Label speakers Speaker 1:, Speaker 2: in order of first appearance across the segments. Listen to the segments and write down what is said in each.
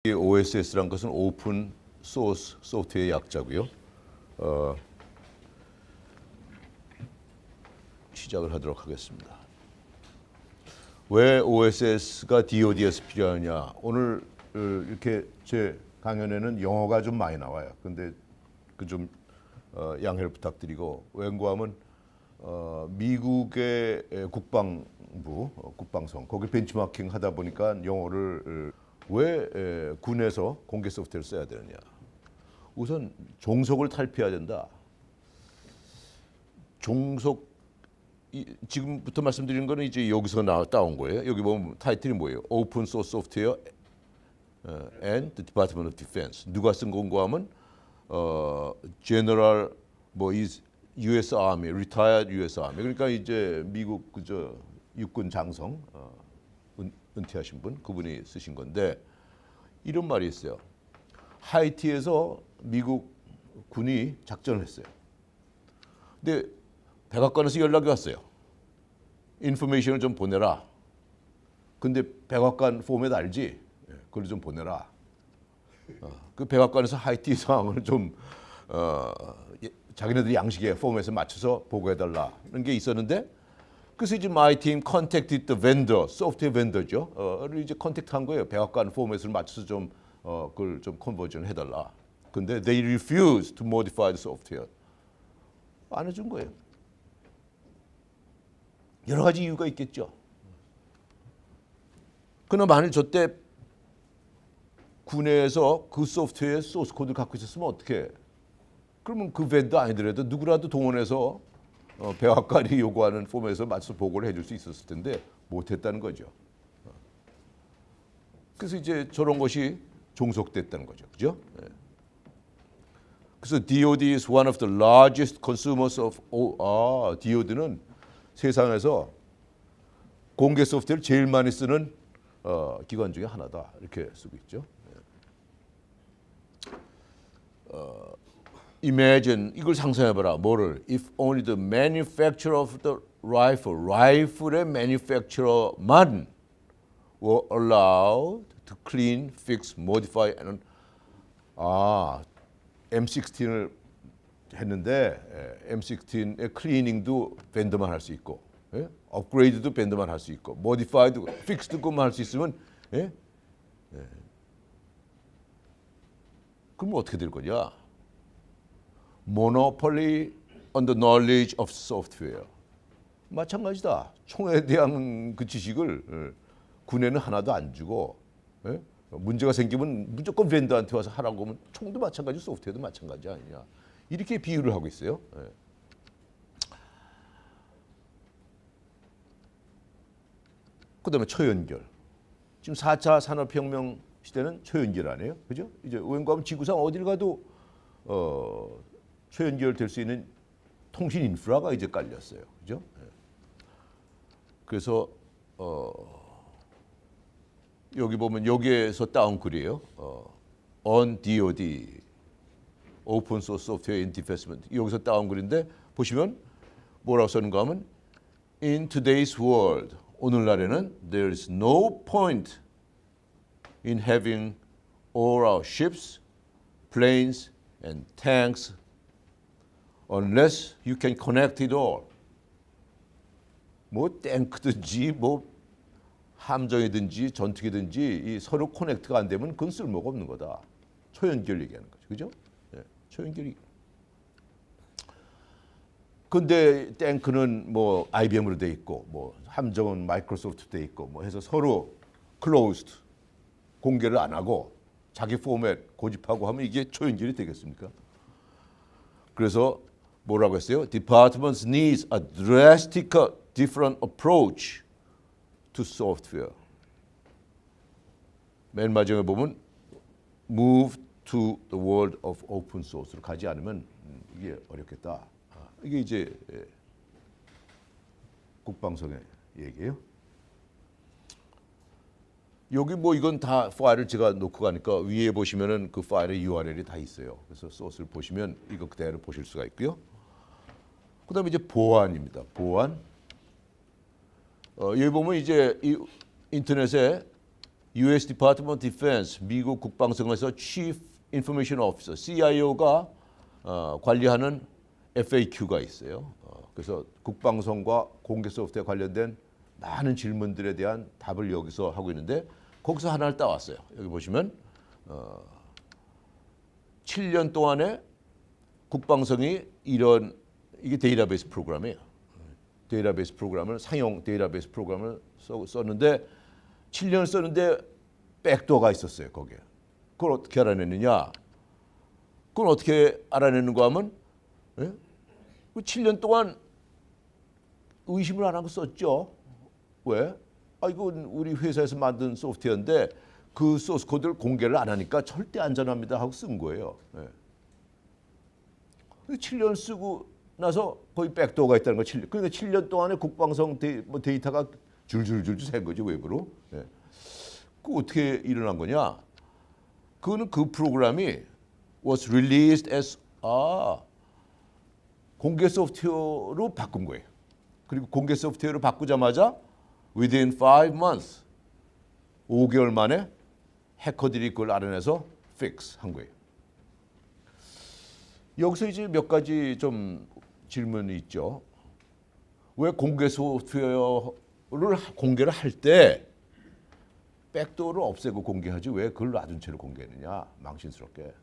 Speaker 1: 이 OSS란 것은 오픈 소스 소프트웨어 약자고요. 시작을 하도록 하겠습니다. 왜 OSS가 DoD에서 필요하냐? 오늘 이렇게 제 강연에는 영어가 좀 많이 나와요. 근데 그 좀 양해를 부탁드리고, 웬고하면 미국의 국방부, 국방성 거기 벤치마킹 하다 보니까 영어를 왜 군에서 공개 소프트웨어를 써야 되느냐? 우선 종속을 탈피해야 된다. 종속 지금부터 말씀드리는 거는 이제 여기서 따온 거예요. 여기 보면 타이틀이 뭐예요? Open Source Software and the Department of Defense. 누가 쓴 건가 하면 General US Army, Retired US Army. 그러니까 이제 미국 그저 육군 장성 은퇴하신 분, 그분이 쓰신 건데, 이런 말이 있어요. 하이티에서 미국 군이 작전을 했어요. 근데 백악관에서 연락이 왔어요. 인포메이션을 좀 보내라. 근데 백악관 포맷 알지? 그걸 좀 보내라. 그 백악관에서 하이티 상황을 좀 자기네들이 양식의 포맷에 맞춰서 보고해달라는 게 있었는데, 그래서 이제 my team contacted the vendor, 소프트웨어 vendor죠. 이제 컨택트한 거예요. 백악관 포맷을 맞춰서 좀 그걸 좀 컨버전 해달라. 근데 they refused to modify the software. 안 해준 거예요. 여러 가지 이유가 있겠죠. 그러나 만일 저때 군에서 그 소프트웨어 소스 코드를 갖고 있었으면 어떻게? 그러면 그 vendor 아니더라도 누구라도 동원해서 백악관이 요구하는 포맷에서 맞춰서 보고를 해줄 수 있었을 텐데 못했다는 거죠. 그래서 이제 저런 것이 종속됐다는 거죠, 그죠? 그래서 DoD is one of the largest consumers of DoD는 세상에서 공개 소프트웨어를 제일 많이 쓰는 기관 중에 하나다, 이렇게 쓰고 있죠. Imagine, 이걸 상상해봐라. 뭐를? If only the manufacturer of the rifle의 manufacturer만 were allowed to clean, fix, modify, and M16을 했는데 M16의 클리닝도 밴더만 할 수 있고, 업그레이드도 밴더만 할 수 있고, 모디파이드, 픽스도 것만 할 수 있으면, 그럼 어떻게 될 거냐? Monopoly on the knowledge of software. 마찬가지다. 총에 대한 그 지식을 군에는 하나도 안 주고, 문제가 생기면 무조건 vendor한테 와서 하라고 하면 총도 마찬가지, 소프트웨어도 마찬가지 아니냐. 이렇게 비유를 하고 있어요. 그다음에 초연결. 지금 4차 산업혁명 시대는 초연결 아니에요, 그죠? 이제 웬가하면 지구상 어딜 가도 초연결될 수 있는 통신 인프라가 이제 깔렸어요, 그죠? 그래서 여기 보면 여기에서 따온 글이에요. On DoD, Open Source Software in Defense. 여기서 따온 글인데 보시면 뭐라고 썼는가 하면 In today's world, 오늘날에는 there is no point in having all our ships, planes, and tanks unless you can connect it all. 뭐 탱크든지 뭐 함정이든지 전투기든지 이 서로 커넥트가 안 되면 그건 쓸모가 없는 거다. 초연결 얘기하는 거죠, 그죠? 초연결이. 근데 탱크는 뭐 IBM으로 돼 있고, 뭐 함정은 마이크로소프트 돼 있고, 뭐 해서 서로 클로즈드, 공개를 안 하고 자기 포맷 고집하고 하면 이게 초연결이 되겠습니까? 그래서 뭐라고 했어요? Departments needs a drastic different approach to software. 맨 마지막에 보면 move to the world of open source로 가지 않으면 이게 어렵겠다. 이게 이제 국방성의 얘기예요. 여기 뭐 이건 다 파일을 제가 놓고 가니까 위에 보시면은 그 파일의 URL이 다 있어요. 그래서 소스를 보시면 이거 그대로 보실 수가 있고요. 그다음에 이제 보안입니다. 보안. 여기 보면 이제 이 인터넷에 U.S. Department of Defense 미국 국방성에서 Chief Information Officer CIO가 관리하는 FAQ가 있어요. 그래서 국방성과 공개 소프트웨어 관련된 많은 질문들에 대한 답을 여기서 하고 있는데 거기서 하나를 따왔어요. 여기 보시면 7년 동안에 국방성이 이게 데이터베이스 프로그램이에요. 데이터베이스 프로그램을 상용 데이터베이스 프로그램을 썼는데 7년을 썼는데 백도어가 있었어요. 거기에. 그걸 어떻게 알아내느냐? 그걸 어떻게 알아내는가 하면 7년 동안 의심을 안 하고 썼죠. 왜? 이건 우리 회사에서 만든 소프트웨어인데 그 소스 코드를 공개를 안 하니까 절대 안전합니다 하고 쓴 거예요. 7년 쓰고 나서 거의 백도어가 있다는 거. 그러니까 7년 동안에 국방성 데이터가 줄줄줄 샌 거죠, 외부로. 그 어떻게 일어난 거냐? 그거는 그 프로그램이 was released as 공개 소프트웨어로 바꾼 거예요. 그리고 공개 소프트웨어로 바꾸자마자 within 5 months 5개월 만에 해커들이 그걸 알아내서 fix 한 거예요. 여기서 이제 몇 가지 좀 질문이 있죠. 왜 공개 소프트웨어를 공개를 할 때 백도어를 없애고 공개하지 왜 그걸 놔둔 채로 공개했느냐? 망신스럽게.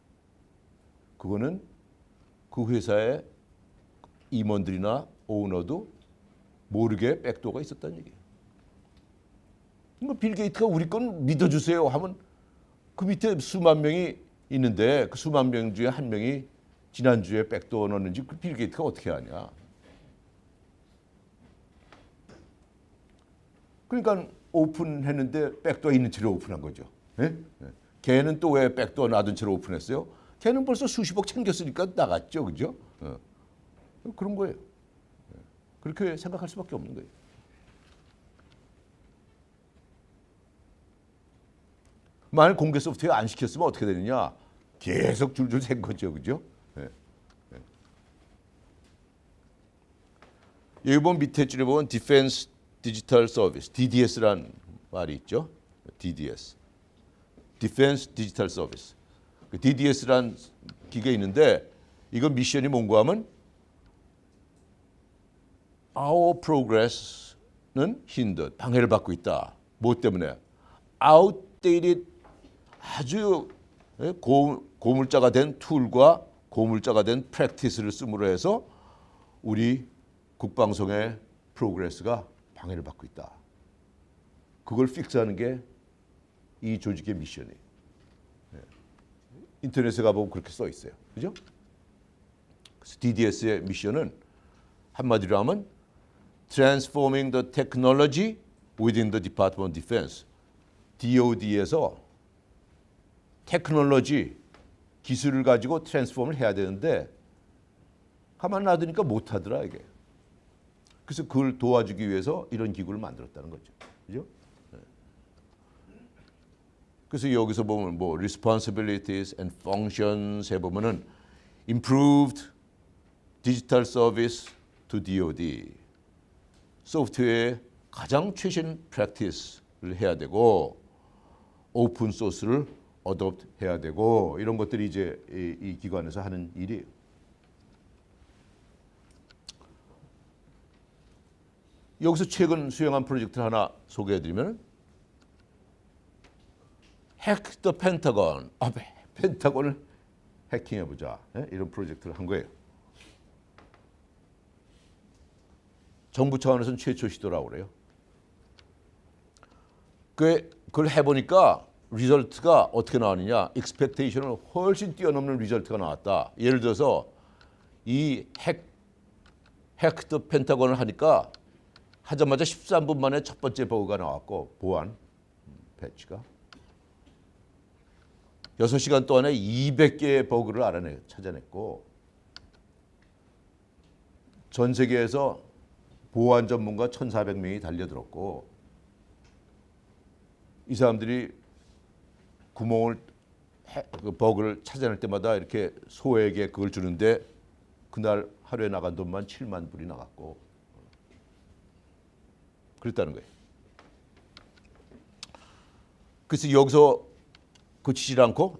Speaker 1: 그거는 그 회사의 임원들이나 오너도 모르게 백도어가 있었다는 얘기예요. 빌 게이트가 우리 건 믿어주세요 하면 그 밑에 수만 명이 있는데 그 수만 명 중에 한 명이 지난주에 백도어 넣었는지 그 빌 게이트가 어떻게 아냐. 그러니까 오픈했는데 백도어 있는 채로 오픈한 거죠. 걔는 또 왜 백도어 놔둔 채로 오픈했어요? 걔는 벌써 수십억 챙겼으니까 나갔죠. 그죠? 그런 거예요. 그렇게 생각할 수밖에 없는 거예요. 만약 공개 소프트웨어 안 시켰으면 어떻게 되느냐? 계속 줄줄 샌 거죠. 그죠? 여기 보면 밑에 줄에 보면 Defense Digital Service, DDS라는 말이 있죠. DDS. Defense Digital Service. 그 DDS라는 기계 있는데 이거 미션이 뭔가 하면 Our progress는 hindered, 방해를 받고 있다. 뭐 때문에? Outdated, 아주 고물자가 된 툴과 고물자가 된 프랙티스를 씀으로 해서 우리 국방성의 프로그레스가 방해를 받고 있다. 그걸 픽스하는 게 이 조직의 미션이에요. 인터넷에 가보면 그렇게 써 있어요. 그죠? 그래서 DDS의 미션은 한마디로 하면 Transforming the Technology within the Department of Defense. DOD에서 테크놀로지, 기술을 가지고 트랜스폼을 해야 되는데 가만 놔두니까 못하더라 이게. 그래서 그걸 도와주기 위해서 이런 기구를 만들었다는 거죠. 그죠? 그래서 여기서 보면 뭐 responsibilities and functions에 보면은 improved digital service to DoD. 소프트웨어의 가장 최신 프랙티스를 해야 되고 오픈 소스를 어댑트 해야 되고 이런 것들이 이제 이 기관에서 하는 일이에요. 여기서 최근 수행한 프로젝트를 하나 소개해드리면 Hack the Pentagon. 펜타곤을 해킹해보자. 이런 프로젝트를 한 거예요. 정부 차원에서는 최초 시도라고 그래요. 그걸 해보니까 리절트가 어떻게 나왔느냐. 익스펙테이션을 훨씬 뛰어넘는 리절트가 나왔다. 예를 들어서 이 Hack the Pentagon을 하니까 하자마자 13분 만에 첫 번째 버그가 나왔고 보안 패치가 6시간 동안에 200개의 버그를 찾아냈고 전 세계에서 보안 전문가 1,400명이 달려들었고 이 사람들이 구멍을 그 버그를 찾아낼 때마다 이렇게 소에게 그걸 주는데 그날 하루에 나간 돈만 7만 불이 나갔고 그랬다는 거예요. 그래서 여기서 그치질 않고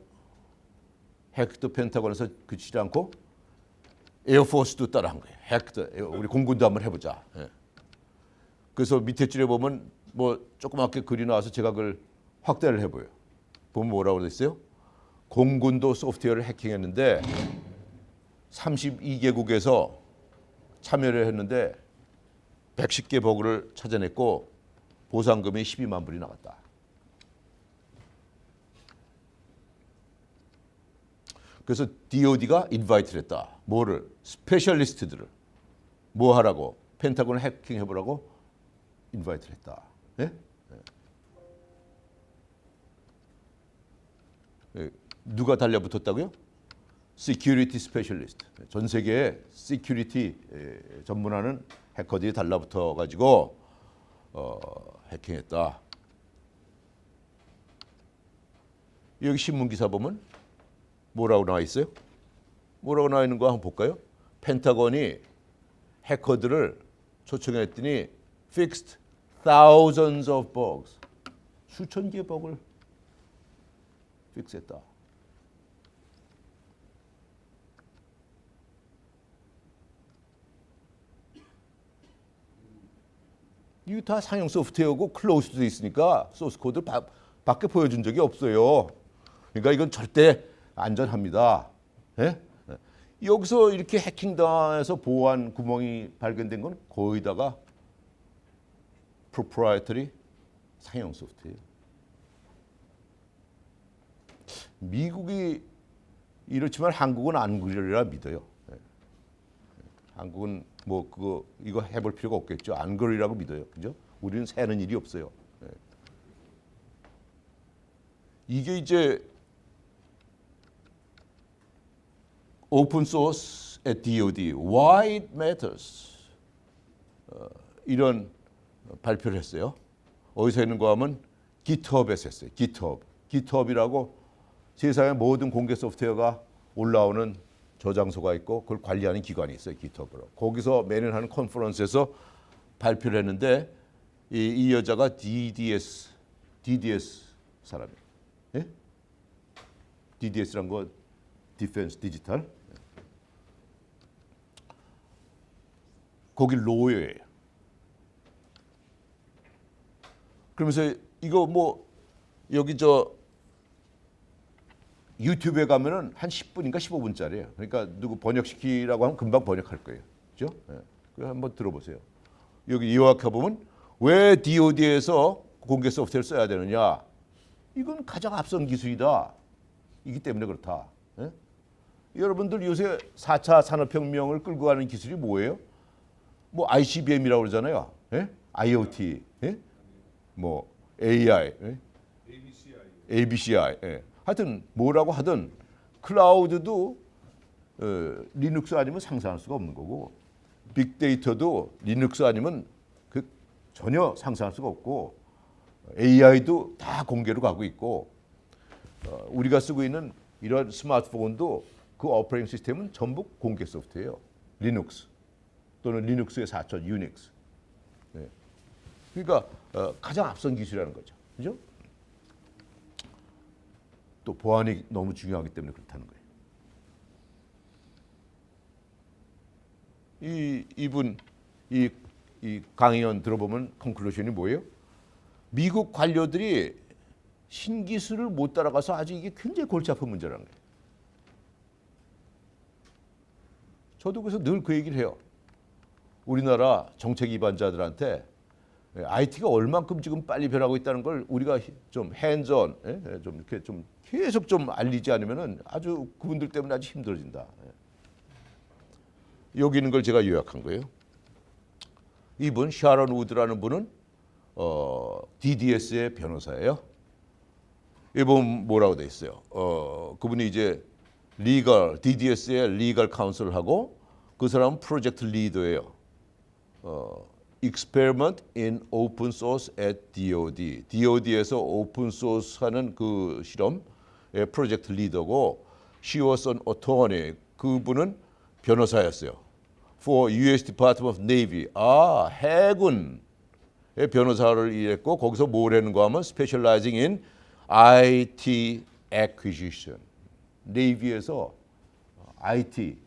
Speaker 1: 핵도 펜타곤에서 그치질 않고 에어포스도 따라한 거예요. 핵도 우리 공군도 한번 해보자. 예. 그래서 밑에 줄에 보면 뭐 조그맣게 글이 나와서 제가 그걸 확대를 해보여요. 보면 뭐라고 돼 있어요? 공군도 소프트웨어를 해킹했는데 32개국에서 참여를 했는데 110개 버그를 찾아냈고 보상금이 12만 불이 나갔다. 그래서 DOD가 인바이트를 했다. 뭐를? 스페셜리스트들을. 뭐 하라고? 펜타곤을 해킹해보라고 인바이트를 했다. 예? 예. 누가 달려붙었다고요? 시큐리티 스페셜리스트. 전 세계에 시큐리티 전문하는 해커들이 달라붙어가지고 해킹했다. 여기 신문 기사 보면 뭐라고 나와 있어요? 뭐라고 나와 있는 거 한번 볼까요? 펜타곤이 해커들을 초청했더니 fixed thousands of bugs. 수천 개의 버그를 픽스했다. 이거 다 상용 소프트웨어고 클로즈도 있으니까 소스 코드 밖에 보여준 적이 없어요. 그러니까 이건 절대 안전합니다. 예? 여기서 이렇게 해킹당해서 보안 구멍이 발견된 건 거의 다가 proprietary 상용 소프트웨어. 미국이 이렇지만 한국은 안 그러리라 믿어요. 한국은 뭐 이거 해볼 필요가 없겠죠. 안 그러리라고 믿어요. 그죠? 우리는 새는 일이 없어요. 이게 이제 오픈 소스 at DOD, why it matters. 이런 발표를 했어요. 어디서 했는가 하면 GitHub에서 했어요. GitHub이라고 세상의 모든 공개 소프트웨어가 올라오는 저장소가 있고 그걸 관리하는 기관이 있어요. GitHub으로. 거기서 매년 하는 컨퍼런스에서 발표를 했는데 이 여자가 DDS 사람이에요. 예? DDS란 거 디펜스 디지털. 거기 로여예요. 그러면서 이거 뭐 여기 유튜브에 가면은 한 10분인가 15분짜리예요. 그러니까 누구 번역시키라고 하면 금방 번역할 거예요. 그죠? 예. 그거 한번 들어보세요. 여기 요약해 보면 왜 DOD에서 공개 소프트웨어를 써야 되느냐? 이건 가장 앞선 기술이다. 이기 때문에 그렇다. 예? 여러분들 요새 4차 산업혁명을 끌고 가는 기술이 뭐예요? 뭐 ICBM이라고 그러잖아요. 예? IoT, 예? 뭐 AI, 예? ABCI. 예. 하여튼 뭐라고 하든 클라우드도 리눅스 아니면 상상할 수가 없는 거고 빅데이터도 리눅스 아니면 전혀 상상할 수가 없고 AI도 다 공개로 가고 있고 우리가 쓰고 있는 이런 스마트폰도 그 오퍼레이팅 시스템은 전부 공개 소프트웨어예요. 리눅스 또는 리눅스의 사천 유닉스. 네. 그러니까 가장 앞선 기술이라는 거죠. 그죠? 또 보안이 너무 중요하기 때문에 그렇다는 거예요. 이분 이 강의원 들어보면 컨클루션이 뭐예요? 미국 관료들이 신기술을 못 따라가서 아주 이게 굉장히 골치 아픈 문제라는 거예요. 저도 그래서 늘 그 얘기를 해요. 우리나라 정책 위반자들한테 IT가 얼만큼 지금 빨리 변하고 있다는 걸 우리가 좀 핸즈온, 좀 이렇게 좀 계속 좀 알리지 않으면은 아주 그분들 때문에 아주 힘들어진다. 여기 있는 걸 제가 요약한 거예요. 이분 샤론 우드라는 분은 DDS의 변호사예요. 이분 뭐라고 돼 있어요? 그분이 이제 DDS의 리걸 카운슬을 하고 그 사람은 프로젝트 리더예요. Experiment in Open Source at DoD. DoD에서 오픈 소스 하는 그 실험의 프로젝트 리더고 she was an attorney. 그분은 변호사였어요. For U.S. Department of Navy. 해군의 변호사를 일했고 거기서 뭘 했는가 하면 specializing in IT acquisition. 네이비에서 IT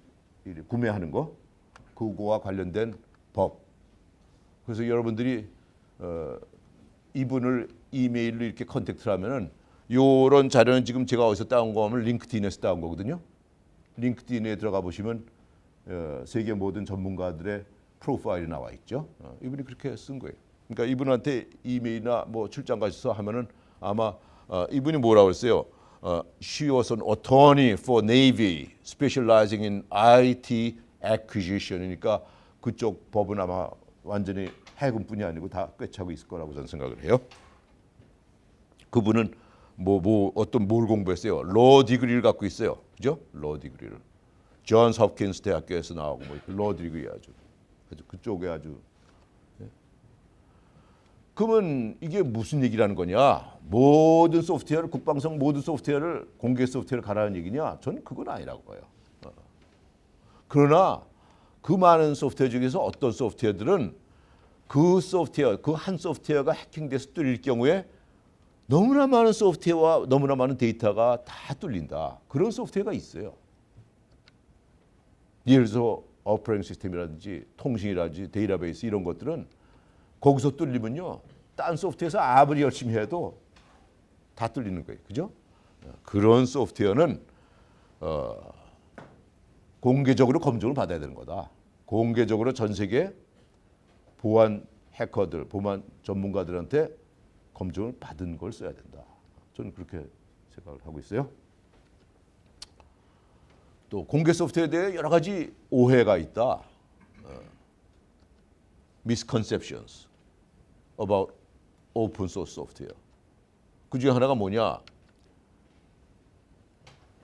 Speaker 1: 구매하는 거, 그거와 관련된 법. 그래서 여러분들이 이분을 이메일로 이렇게 컨택트를 하면은 요런 자료는 지금 제가 어디서 따온 거 하면 링크드인에서 따온 거거든요. 링크드인에 들어가 보시면 세계 모든 전문가들의 프로파일이 나와 있죠. 이분이 그렇게 쓴 거예요. 그러니까 이분한테 이메일이나 뭐 출장 가셔서 하면은 아마 이분이 뭐라고 했어요? She was an attorney for Navy, specializing in IT acquisition이니까 그쪽 법은 아마 완전히 해군뿐이 아니고 다 꿰차고 있을 거라고 저는 생각을 해요. 그분은 어떤 뭘 공부했어요? 로 디그리를 갖고 있어요. 그죠? 로 디그리를. 존스 홉킨스 대학교에서 나오고 로 디그리 아주 그쪽에 아주. 그러면 이게 무슨 얘기라는 거냐? 모든 소프트웨어를 국방성 모든 소프트웨어를 공개 소프트웨어를 가라는 얘기냐? 저는 그건 아니라고 봐요. 그러나 그 많은 소프트웨어 중에서 어떤 소프트웨어들은 그 한 소프트웨어가 해킹돼서 뚫릴 경우에 너무나 많은 소프트웨어와 너무나 많은 데이터가 다 뚫린다. 그런 소프트웨어가 있어요. 예를 들어서 오퍼레이팅 시스템이라든지 통신이라든지 데이터베이스 이런 것들은 거기서 뚫리면요. 딴 소프트웨어에서 아무리 열심히 해도 다 뚫리는 거예요. 그죠? 그런 소프트웨어는 공개적으로 검증을 받아야 되는 거다. 공개적으로 전 세계 보안 해커들, 보안 전문가들한테 검증을 받은 걸 써야 된다. 저는 그렇게 생각을 하고 있어요. 또 공개 소프트웨어에 대해 여러 가지 오해가 있다. misconceptions about open source software. 그 중에 하나가 뭐냐?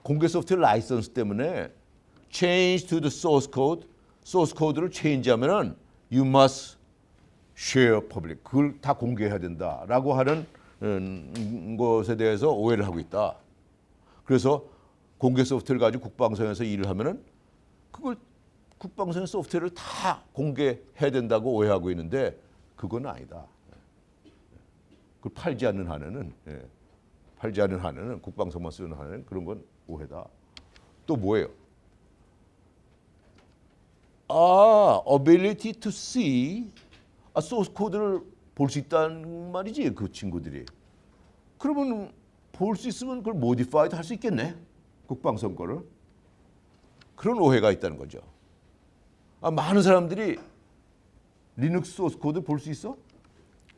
Speaker 1: 공개 소프트웨어 라이선스 때문에 change to the source code, source code를 change하면은 you must share public. 그걸 다 공개해야 된다라고 하는 것에 대해서 오해를 하고 있다. 그래서 공개 소프트웨어를 가지고 국방성에서 일을 하면은 그걸 국방성 소프트웨어를 다 공개해야 된다고 오해하고 있는데 그건 아니다. 그걸 팔지 않는 한에는 국방성만 쓰는 한에는 그런 건 오해다. 또 뭐예요? ability to see 소스 코드를 볼 수 있다는 말이지 그 친구들이. 그러면 볼 수 있으면 그걸 모디파이드 할 수 있겠네. 국방성 거를. 그런 오해가 있다는 거죠. 많은 사람들이 리눅스 소스 코드 볼 수 있어?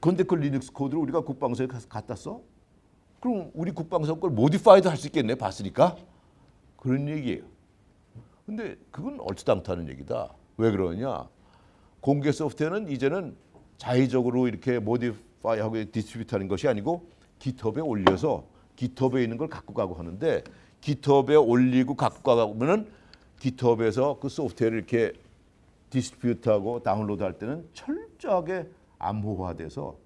Speaker 1: 그런데 그 리눅스 코드를 우리가 국방성에 가서 갖다 써? 그럼 우리 국방성 걸 모디파이드 할 수 있겠네. 봤으니까. 그런 얘기예요. 근데 그건 얼토당토하는 얘기다. 왜 그러냐? 공개 소프트웨어는 이제는 자의적으로 이렇게 모디파이하고 디스트리뷰트하는 것이 아니고 깃허브에 올려서 깃허브에 있는 걸 갖고 가고 하는데 깃허브에 올리고 갖고 가면은 깃허브에서 그 소프트웨어를 이렇게 디스트리뷰트하고 다운로드할 때는 철저하게 암호화돼서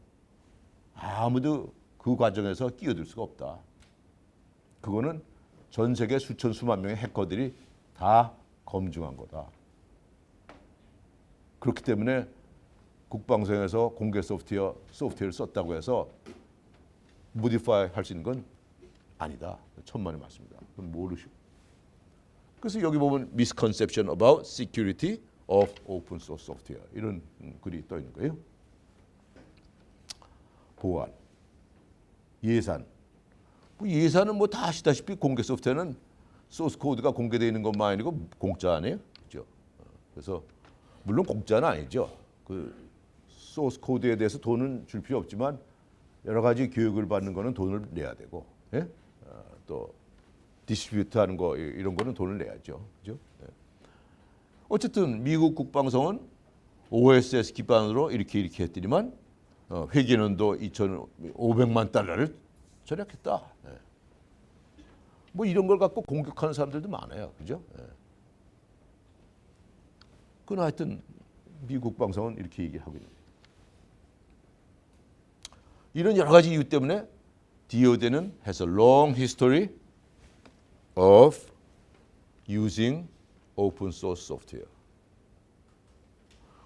Speaker 1: 아무도 그 과정에서 끼어들 수가 없다. 그거는 전 세계 수천 수만 명의 해커들이 다 검증한 거다. 그렇기 때문에 국방성에서 공개 소프트웨어를 썼다고 해서 모디파이 할 수 있는 건 아니다. 천만의 말씀입니다. 그건 모르시고. 그래서 여기 보면 misconception about security of open source software 이런 글이 떠 있는 거예요. 보안, 예산. 예산은 뭐 다 아시다시피 공개 소프트웨어는 소스 코드가 공개되어 있는 것만 아니고 공짜 아니에요, 그렇죠? 그래서 물론 공짜는 아니죠. 그 소스 코드에 대해서 돈은 줄 필요 없지만 여러 가지 교육을 받는 거는 돈을 내야 되고, 예? 또 디스트리뷰트하는 거 이런 거는 돈을 내야죠, 그죠? 예. 어쨌든 미국 국방성은 OSS 기반으로 이렇게 했더니만 회계연도 2,500만 달러를 절약했다. 예. 뭐 이런 걸 갖고 공격하는 사람들도 많아요, 그죠? 예. 그건 하여튼 미국 국방성은 이렇게 얘기하고 있는 거예요. 이런 여러 가지 이유 때문에 DOD는 has a long history of using open source software.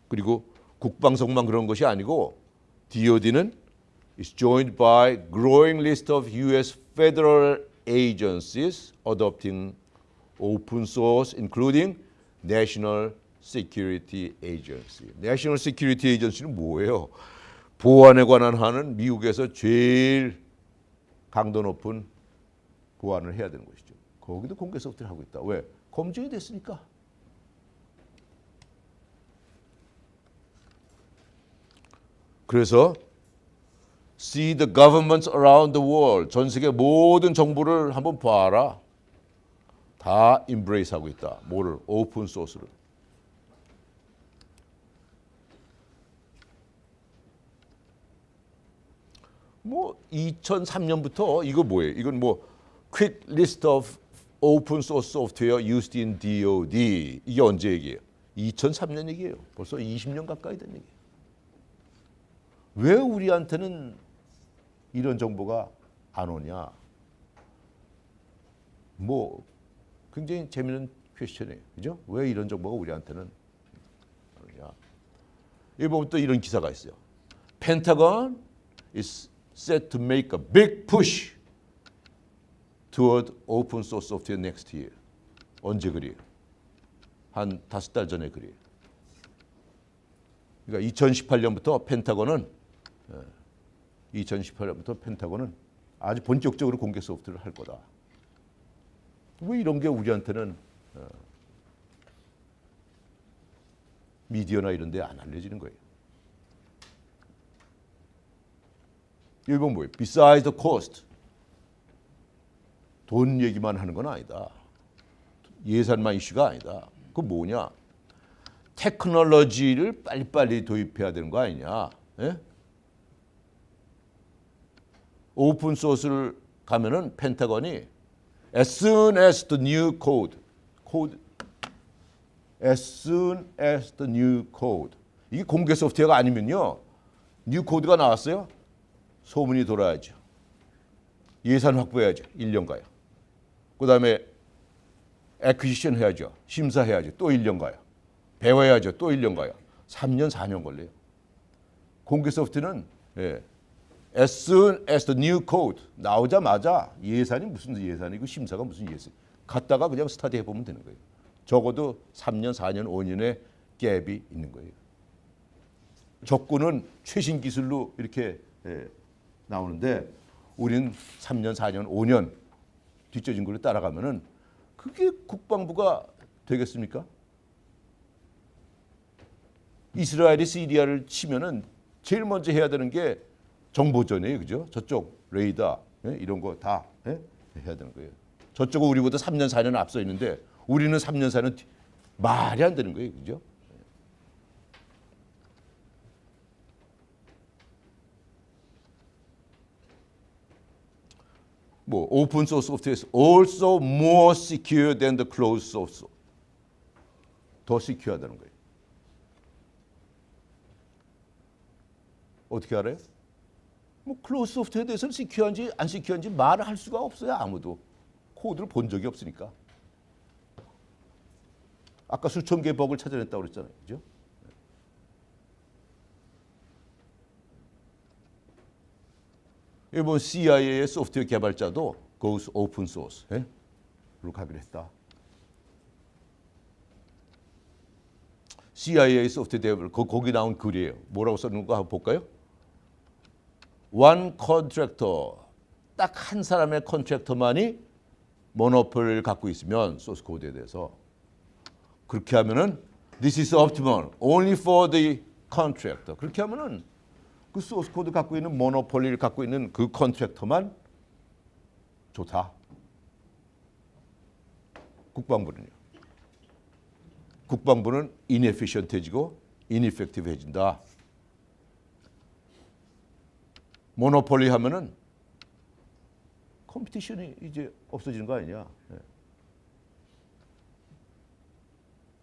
Speaker 1: 그리고 국방성만 그런 것이 아니고 DOD는 is joined by growing list of U.S. federal agencies adopting open source, including National Security Agency. National Security Agency는 뭐예요? 보안에 관한 하는 미국에서 제일 강도 높은 보안을 해야 되는 것이죠. 거기도 공개 소프트를 하고 있다. 왜? 검증이 됐으니까. 그래서 see the governments around the world, 전 세계 모든 정부를 한번 봐라. 다 embrace 하고 있다. 뭐를? 오픈 소스를. 뭐 2003년부터 이거 뭐예요? 이건 뭐 quick list of open source software used in DoD. 이게 언제 얘기예요? 2003년 얘기예요. 벌써 20년 가까이 된 얘기예요. 왜 우리한테는 이런 정보가 안 오냐? 뭐 굉장히 재미있는 퀘스천이에요. 그죠? 왜 이런 정보가 우리한테는 안 오냐? 여기 보면 또 이런 기사가 있어요. Pentagon is set to make a big push toward open source software next year. 언제 그래요? 한 5달 전에 그래요. 그러니까 2018년부터 펜타곤은 아주 본격적으로 공개 소프트를 할 거다. 왜 이런 게 우리한테는 미디어나 이런 데 안 알려지는 거예요? 일본 뭐예요? Besides the cost. 돈 얘기만 하는 건 아니다. 예산만 이슈가 아니다. 그건 뭐냐? 테크놀로지를 빨리빨리 도입해야 되는 거 아니냐? 예? 오픈 소스를 가면은 펜타곤이 as soon as the new code, as soon as the new code. 이게 공개 소프트웨어가 아니면요, 뉴 코드가 나왔어요. 소문이 돌아야죠. 예산 확보해야죠. 1년 가요. 그다음에 애퀴지션 해야죠. 심사해야죠. 또 1년 가요. 배워야죠. 또 1년 가요. 3년, 4년 걸려요. 공개 소프트는 as soon as the new code 나오자마자 예산이 무슨 예산이고 심사가 무슨 예산. 갔다가 그냥 스타디 해보면 되는 거예요. 적어도 3년, 4년, 5년의 갭이 있는 거예요. 적군은 최신 기술로 이렇게 나오는데 우리는 3년, 4년, 5년 뒤처진 걸로 따라가면은 그게 국방부가 되겠습니까? 이스라엘이 시리아를 치면은 제일 먼저 해야 되는 게 정보전이에요, 그죠? 저쪽 레이더 이런 거 다 해야 되는 거예요. 저쪽은 우리보다 3년, 4년 앞서 있는데 우리는 3년, 4년 말이 안 되는 거예요, 그죠? 뭐 오픈 소스 소프트웨어 is also more secure than the closed source. 더 시큐어하다는 거예요. 어떻게 알아요? 뭐 클로즈 소프트웨어에 대해서는 시큐어한지 안 시큐어한지 말을 할 수가 없어요. 아무도. 코드를 본 적이 없으니까. 아까 수천 개의 버그를 찾아냈다고 그랬잖아요. 그죠? 일본 CIA의 소프트웨어 개발자도 goes open source로 가기로 했다. CIA 소프트웨어 개발 거기 나온 글이에요. 뭐라고 써놓은 거 한번 볼까요? One contractor, 딱 한 사람의 컨트랙터만이 모노폴리를 갖고 있으면 소스 코드에 대해서 그렇게 하면은 this is optimal only for the contractor. 그렇게 하면은 그 소스 코드 갖고 있는 모노폴리를 갖고 있는 그 컨트랙터만 좋다. 국방부는요. 국방부는 inefficient해지고 ineffective해진다. 모노폴리 하면은 컴피티션이 이제 없어지는 거 아니냐.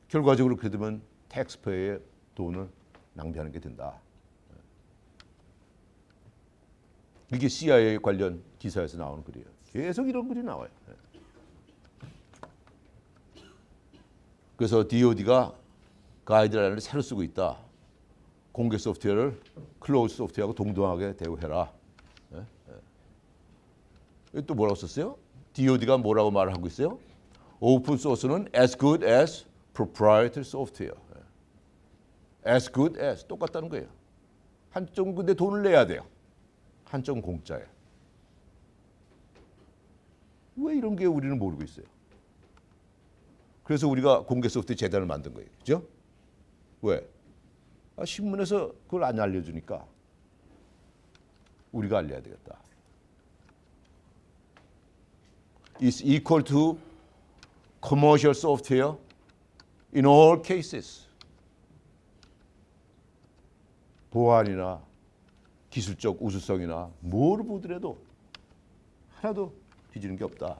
Speaker 1: 결과적으로 그렇게 되면 텍스페이의 돈을 낭비하는 게 된다. 이게 CIA 관련 기사에서 나오는 글이에요. 계속 이런 글이 나와요. 그래서 DoD가 가이드라인을 새로 쓰고 있다. 공개 소프트웨어를 클로즈 소프트웨어하고 동등하게 대우해라. 또 뭐라고 썼어요? DOD가 뭐라고 말을 하고 있어요? 오픈 소스는 as good as proprietary software. as good as 똑같다는 거예요. 한쪽은 근데 돈을 내야 돼요. 한쪽은 공짜예요. 왜 이런 게 우리는 모르고 있어요? 그래서 우리가 공개 소프트 재단을 만든 거예요. 그죠? 왜? 신문에서 그걸 안 알려주니까 우리가 알려야 되겠다. Is equal to commercial software in all cases. 보안이나 기술적 우수성이나 뭐를 보더라도 하나도 뒤지는 게 없다.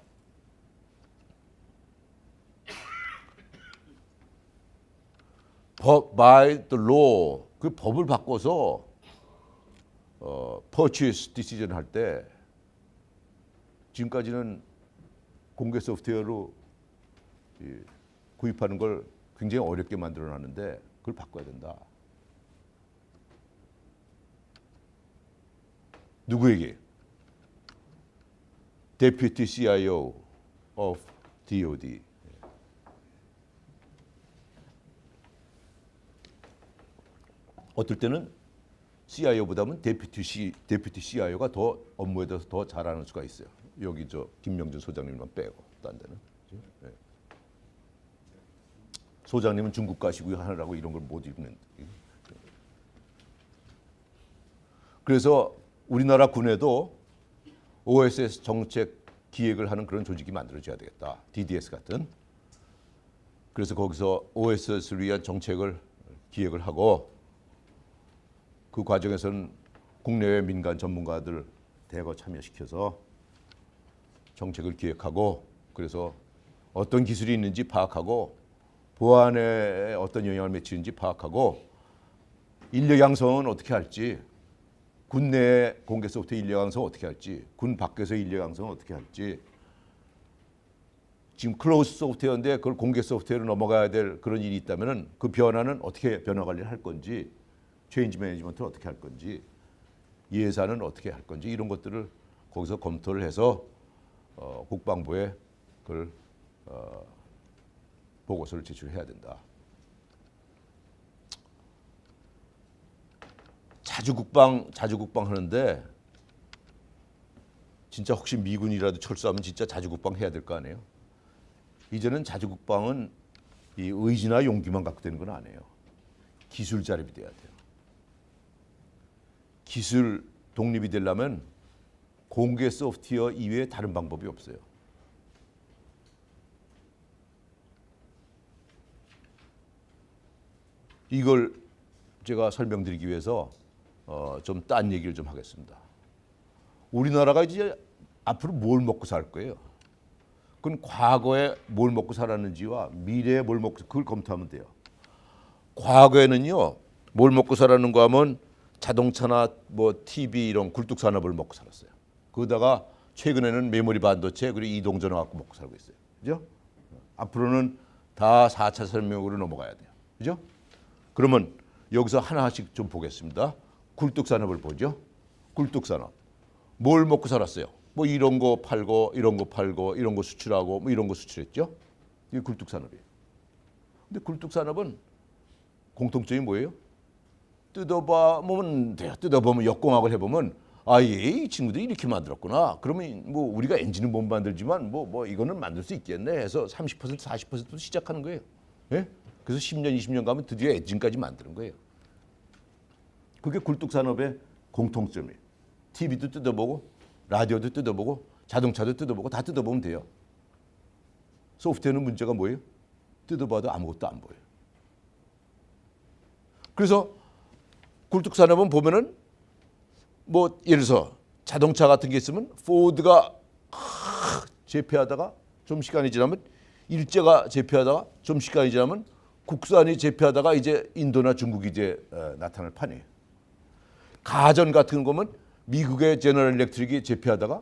Speaker 1: by the law, 그 법을 바꿔서 purchase decision 할 때 지금까지는 공개 소프트웨어로 구입하는 걸 굉장히 어렵게 만들어놨는데 그걸 바꿔야 된다. 누구에게? Deputy CIO of DOD. 어떨 때는 CIO보다는 데피티 CIO가 더 업무에 대해서 더 잘하는 수가 있어요. 여기 저 김명준 소장님만 빼고 딴 데는. 네. 소장님은 중국 가시고 하느라고 이런 걸 못 읽는. 그래서 우리나라 군에도 OSS 정책 기획을 하는 그런 조직이 만들어져야 되겠다. DDS 같은. 그래서 거기서 OSS를 위한 정책을 기획을 하고 그 과정에서는 국내외 민간 전문가들 대거 참여시켜서 정책을 기획하고 그래서 어떤 기술이 있는지 파악하고 보안에 어떤 영향을 미치는지 파악하고 인력 양성은 어떻게 할지 군 내 공개 소프트웨어 인력 양성 어떻게 할지 군 밖에서 인력 양성은 어떻게 할지 지금 클로즈 소프트웨어인데 그걸 공개 소프트웨어로 넘어가야 될 그런 일이 있다면은 그 변화는 어떻게 변화 관리를 할 건지 체인지 매니지먼트를 어떻게 할 건지 예산은 어떻게 할 건지 이런 것들을 거기서 검토를 해서 국방부에 그걸 보고서를 제출해야 된다. 자주 국방 하는데 진짜 혹시 미군이라도 철수하면 진짜 자주 국방 해야 될 거 아니에요? 이제는 자주 국방은 이 의지나 용기만 갖고 되는 건 아니에요. 기술 자립이 돼야 돼요. 기술 독립이 되려면 공개 소프트웨어 이외에 다른 방법이 없어요. 이걸 제가 설명드리기 위해서 좀 딴 얘기를 좀 하겠습니다. 우리나라가 이제 앞으로 뭘 먹고 살 거예요? 그건 과거에 뭘 먹고 살았는지와 미래에 뭘 먹고 그걸 검토하면 돼요. 과거에는요, 뭘 먹고 살았는가 하면 자동차나 뭐 TV 이런 굴뚝 산업을 먹고 살았어요. 그러다가 최근에는 메모리 반도체 그리고 이동전화 갖고 먹고 살고 있어요. 그죠? 앞으로는 다 4차 산업으로 넘어가야 돼요. 그죠? 그러면 여기서 하나씩 좀 보겠습니다. 굴뚝 산업을 보죠. 굴뚝 산업. 뭘 먹고 살았어요? 뭐 이런 거 팔고 이런 거 팔고 이런 거 수출하고 뭐 이런 거 수출했죠. 이게 굴뚝 산업이에요. 근데 굴뚝 산업은 공통점이 뭐예요? 뜯어보면 돼요. 뜯어보면 역공학을 해보면 이 친구들이 이렇게 만들었구나. 그러면 뭐 우리가 엔진은 못 만들지만 뭐 이거는 만들 수 있겠네 해서 30% 40%도 시작하는 거예요. 예? 그래서 10년 20년 가면 드디어 엔진까지 만드는 거예요. 그게 굴뚝 산업의 공통점이에요. TV도 뜯어보고 라디오도 뜯어보고 자동차도 뜯어보고 다 뜯어보면 돼요. 소프트웨어는 문제가 뭐예요? 뜯어봐도 아무것도 안 보여요. 그래서 굴뚝 산업은 보면은 뭐 예를 들어서 자동차 같은 게 있으면 포드가 재패하다가 좀 시간이 지나면 일제가 재패하다가 좀 시간이 지나면 국산이 재패하다가 이제 인도나 중국이 이제 나타날 판이에요. 가전 같은 거면 미국의 제너럴 일렉트릭이 재패하다가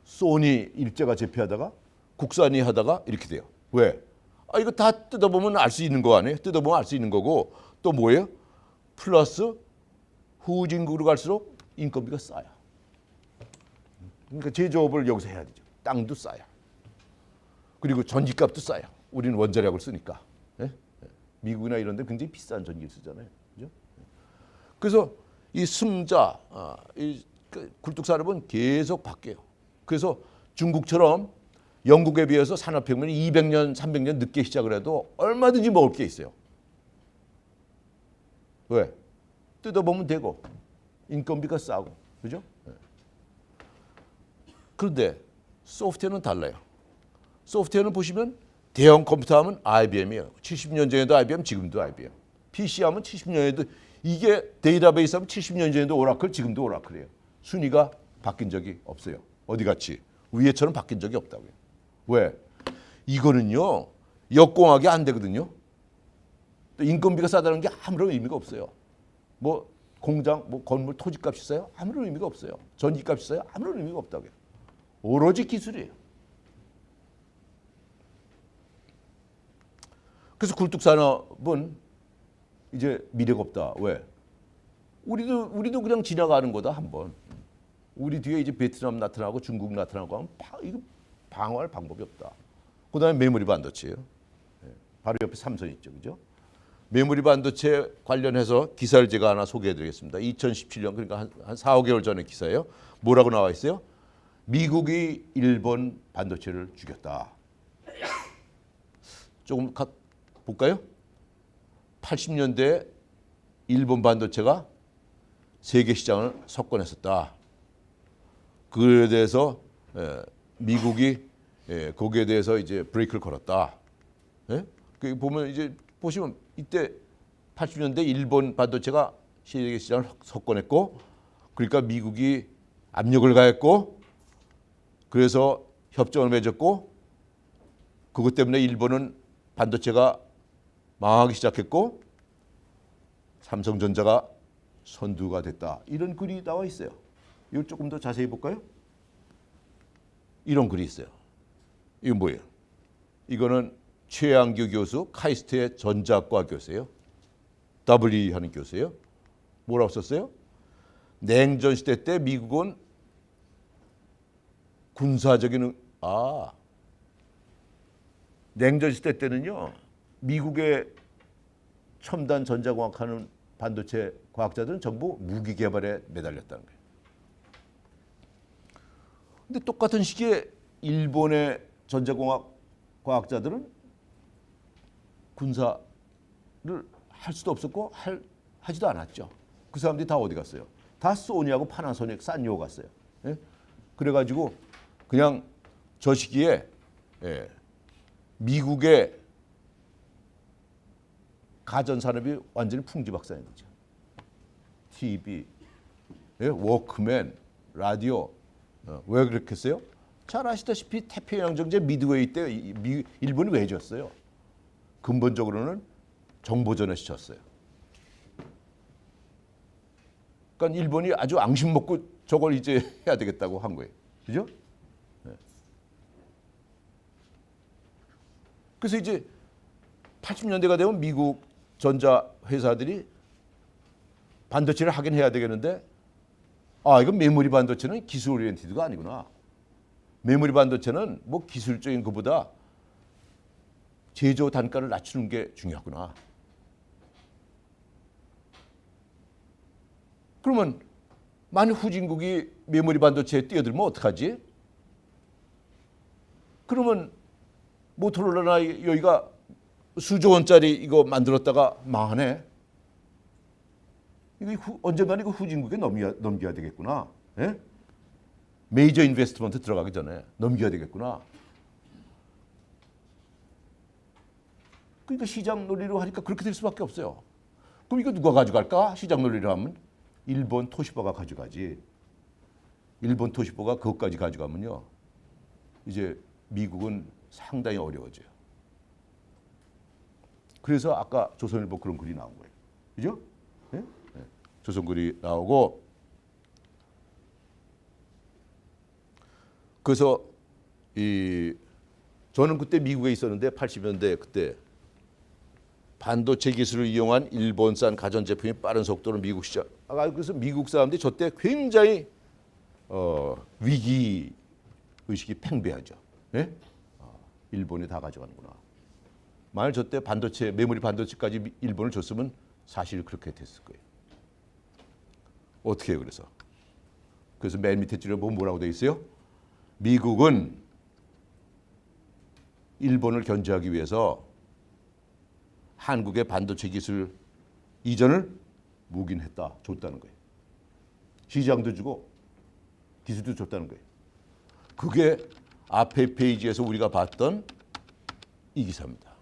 Speaker 1: 소니 일제가 재패하다가 국산이 하다가 이렇게 돼요. 왜? 이거 다 뜯어보면 알 수 있는 거 아니에요? 뜯어보면 알 수 있는 거고 또 뭐예요? 플러스 후진국으로 갈수록 인건비가 싸요. 그러니까 제조업을 여기서 해야 되죠. 땅도 싸요. 그리고 전기값도 싸요. 우리는 원자력을 쓰니까. 예? 미국이나 이런 데 굉장히 비싼 전기를 쓰잖아요. 그죠? 그래서 이 승자, 굴뚝산업은 계속 바뀌어요. 그래서 중국처럼 영국에 비해서 산업혁명이 200년, 300년 늦게 시작을 해도 얼마든지 먹을 게 있어요. 왜? 뜯어보면 되고 인건비가 싸고. 그죠? 그런데 소프트웨어는 달라요. 소프트웨어는 보시면 대형 컴퓨터 하면 IBM이에요. 70년 전에도 IBM, 지금도 IBM. PC 하면 70년에도 이게 데이터베이스 하면 70년 전에도 오라클, 지금도 오라클이에요. 순위가 바뀐 적이 없어요. 어디 같이 위에처럼 바뀐 적이 없다고요. 왜? 이거는요 역공하기 안 되거든요. 또 인건비가 싸다는 게 아무런 의미가 없어요. 뭐 공장, 뭐 건물 토지값이 싸요? 아무런 의미가 없어요. 전기값이 싸요? 아무런 의미가 없다고요. 오로지 기술이에요. 그래서 굴뚝산업은 이제 미래가 없다. 왜? 우리도 그냥 지나가는 거다 한번. 우리 뒤에 이제 베트남 나타나고 중국 나타나고 하면 이거 방어할 방법이 없다. 그다음에 메모리 반도체예요. 바로 옆에 삼선 있죠, 그죠? 메모리 반도체 관련해서 기사를 제가 하나 소개해드리겠습니다. 2017년 그러니까 한 4, 5개월 전의 기사예요. 뭐라고 나와 있어요? 미국이 일본 반도체를 죽였다. 조금 볼까요? 80년대 일본 반도체가 세계 시장을 석권했었다. 그에 대해서 미국이 거기에 대해서 이제 브레이크를 걸었다. 그 보면 이제 보시면 이때 80년대 일본 반도체가 세계 시장을 석권했고, 그러니까 미국이 압력을 가했고, 그래서 협정을 맺었고, 그것 때문에 일본은 반도체가 망하기 시작했고, 삼성전자가 선두가 됐다. 이런 글이 나와 있어요. 이걸 조금 더 자세히 볼까요? 이런 글이 있어요. 이건 뭐예요? 이거는 최양규 교수, 카이스트의 전자과 교수예요. W 하는 교수예요. 뭐라고 썼어요? 냉전 시대 때 미국은 군사적인 냉전 시대 때는요. 미국의 첨단 전자공학하는 반도체 과학자들은 전부 무기 개발에 매달렸다는 거예요. 근데 똑같은 시기에 일본의 전자공학 과학자들은 군사를 할 수도 없었고 하지도 않았죠. 그 사람들이 다 어디 갔어요? 다 소니하고 파나소닉, 산요 갔어요. 그래가지고 그냥 저 시기에 미국의 가전 산업이 완전히 풍지박산인 거죠. TV, 워크맨, 라디오. 왜 그렇겠어요? 잘 아시다시피 태평양 정제 미드웨이 때 일본이 왜 졌어요? 근본적으로는 정보전에 졌어요. 그러니까 일본이 아주 앙심 먹고 저걸 이제 해야 되겠다고 한 거예요. 그죠? 그래서 이제 80년대가 되면 미국 전자 회사들이 반도체를 하긴 해야 되겠는데, 이건 메모리 반도체는 기술 오리엔티드가 아니구나. 메모리 반도체는 뭐 기술적인 것보다 제조 단가를 낮추는 게 중요하구나. 그러면 만약 후진국이 메모리 반도체에 뛰어들면 어떡하지? 그러면 모토로라나 여기가 수조 원짜리 이거 만들었다가 망하네. 이거 언젠가는 이거 후진국에 넘겨야 되겠구나. 예? 메이저 인베스트먼트 들어가기 전에 넘겨야 되겠구나. 그러니까 시장 논리로 하니까 그렇게 될 수밖에 없어요. 그럼 이거 누가 가져갈까? 시장 논리로 하면 일본 토시바가 가져가지. 일본 토시바가 그것까지 가져가면요. 이제 미국은 상당히 어려워져요. 그래서 아까 조선일보 그런 글이 나온 거예요. 그죠? 네? 조선글이 나오고, 그래서 저는 그때 미국에 있었는데 80년대 그때 반도체 기술을 이용한 일본산 가전제품이 빠른 속도로 미국 시장. 그래서 미국 사람들이 저때 굉장히 위기 의식이 팽배하죠. 예? 일본이 다 가져가는구나. 만약 저때 반도체, 메모리 반도체까지 일본을 줬으면 사실 그렇게 됐을 거예요. 어떻게 해요, 그래서? 그래서 맨 밑에 줄에 보면 뭐라고 돼 있어요? 미국은 일본을 견제하기 위해서 한국의 반도체 기술 이전을 묵인했다, 줬다는 거예요. 시장도 주고 기술도 줬다는 거예요. 그게 앞에 페이지에서 우리가 봤던 이 기사입니다.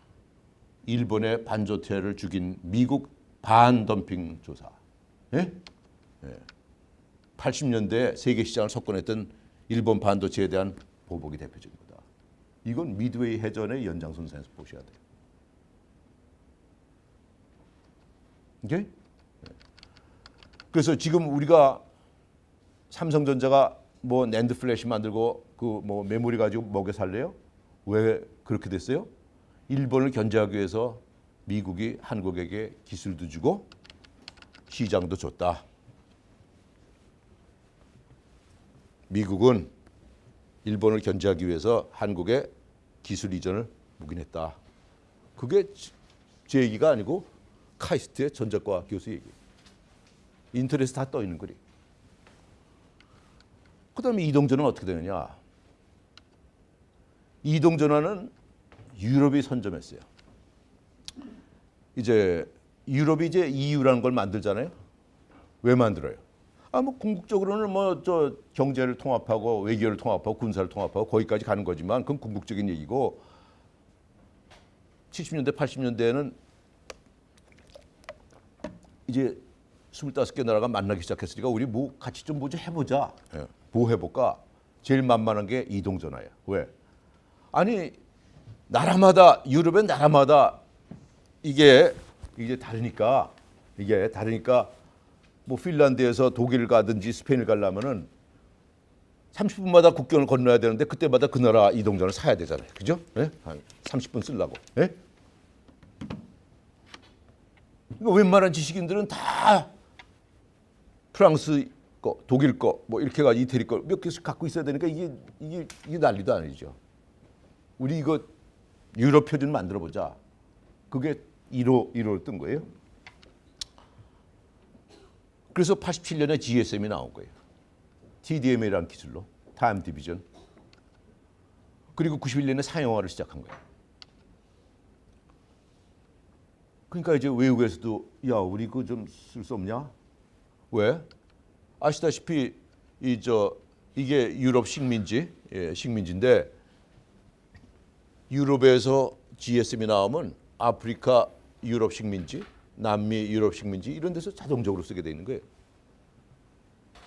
Speaker 1: 일본의 반도체를 죽인 미국 반덤핑 조사. 예? 예. 80년대 세계 시장을 석권했던 일본 반도체에 대한 보복이 대표적인 거다. 이건 미드웨이 해전의 연장선상에서 보셔야 돼요. 오케이? 그래서 지금 우리가 삼성전자가 뭐 낸드 플래시 만들고 그 뭐 메모리 가지고 먹여 살래요? 왜 그렇게 됐어요? 일본을 견제하기 위해서 미국이 한국에게 기술도 주고 시장도 줬다. 미국은 일본을 견제하기 위해서 한국의 기술 이전을 묵인했다. 그게 제 얘기가 아니고 카이스트의 전자과 교수 얘기. 인터넷에 다 떠 있는 거리. 그다음에 이동전화는 어떻게 되느냐? 이동전화는 유럽이 선점했어요. 이제 유럽이 이제 EU라는 걸 만들잖아요. 왜 만들어요? 뭐 궁극적으로는 뭐 저 경제를 통합하고 외교를 통합하고 군사를 통합하고 거기까지 가는 거지만 그건 궁극적인 얘기고 70년대 80년대에는 이제 25개 나라가 만나기 시작했으니까 우리 뭐 같이 좀 해보자. 예. 뭐 해볼까? 제일 만만한 게 이동전화예요. 왜? 아니 나라마다 유럽의 나라마다 이게 다르니까 뭐 핀란드에서 독일을 가든지 스페인을 가려면은 30분마다 국경을 건너야 되는데 그때마다 그 나라 이동전을 사야 되잖아요. 그죠? 예? 한 30분 쓰려고. 예? 그러니까 웬만한 지식인들은 다 프랑스 거, 독일 거, 뭐 이렇게 가지고 이태리 거 몇 개씩 갖고 있어야 되니까 이게 난리도 아니죠. 우리 이거 유럽 표준 만들어 보자. 그게 1호를 뜬 거예요. 그래서 87년에 GSM이 나온 거예요. TDMA라는 기술로 타임 디비전. 그리고 91년에 상용화를 시작한 거예요. 그러니까 이제 외국에서도 야 우리 그거 좀 쓸 수 없냐? 왜? 아시다시피 이게 유럽 식민지, 식민지인데 유럽에서 GSM이 나오면 아프리카 유럽 식민지, 남미 유럽 식민지 이런 데서 자동적으로 쓰게 돼 있는 거예요.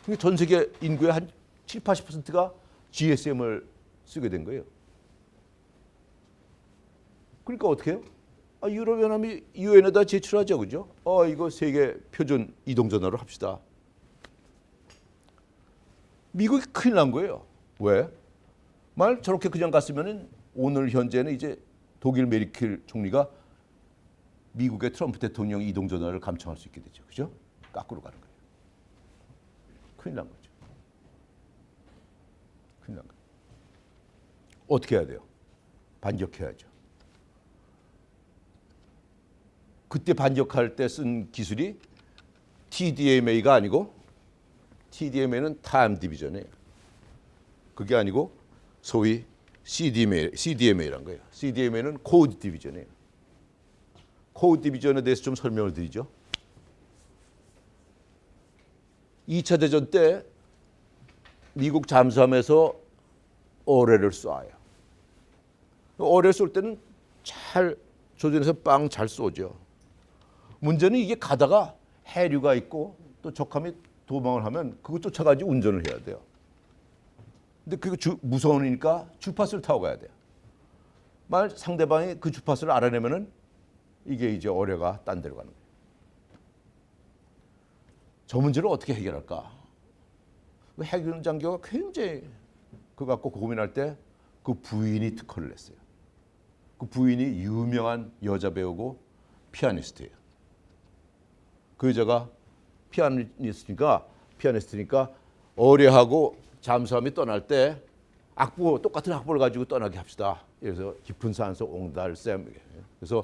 Speaker 1: 그러니까 전 세계 인구의 한 7, 80%가 GSM을 쓰게 된 거예요. 그러니까 어떻게 해요? 유럽연합이 유엔에다 제출하죠, 그죠? 이거 세계 표준 이동전화로 합시다. 미국이 큰일 난 거예요. 왜? 만약 저렇게 그냥 갔으면은 오늘 현재는 이제 독일 메르켈 총리가 미국의 트럼프 대통령 이동전화를 감청할 수 있게 되죠, 그죠? 거꾸로 가는 거예요. 큰일 난 거죠. 큰일 난 거예요. 어떻게 해야 돼요? 반격해야죠. 그때 반격할 때 쓴 기술이 TDMA가 아니고 TDMA는 타임 디비전이에요. 그게 아니고 소위 CDMA란 거예요. CDMA는 코드 디비전이에요. 코드 디비전에 대해서 좀 설명을 드리죠. 2차 대전 때 미국 잠수함에서 어뢰를 쏴요. 어뢰 쏠 때는 잘 조준해서 빵 잘 쏘죠. 문제는 이게 가다가 해류가 있고 또 적함이 도망을 하면 그거 쫓아가지고 운전을 해야 돼요. 근데 그거 무서우니까 주파수를 타고 가야 돼요. 만약 상대방이 그 주파수를 알아내면은 이게 이제 어뢰가 딴 데로 가는 거예요. 저 문제를 어떻게 해결할까? 해군 장교가 굉장히 그거 갖고 고민할 때 그 부인이 특허를 냈어요. 그 부인이 유명한 여자 배우고 피아니스트예요. 그 여자가 피아니스트니까 어뢰하고 잠수함이 떠날 때 악보 똑같은 악보를 가지고 떠나게 합시다. 그래서 깊은 산속 옹달샘. 그래서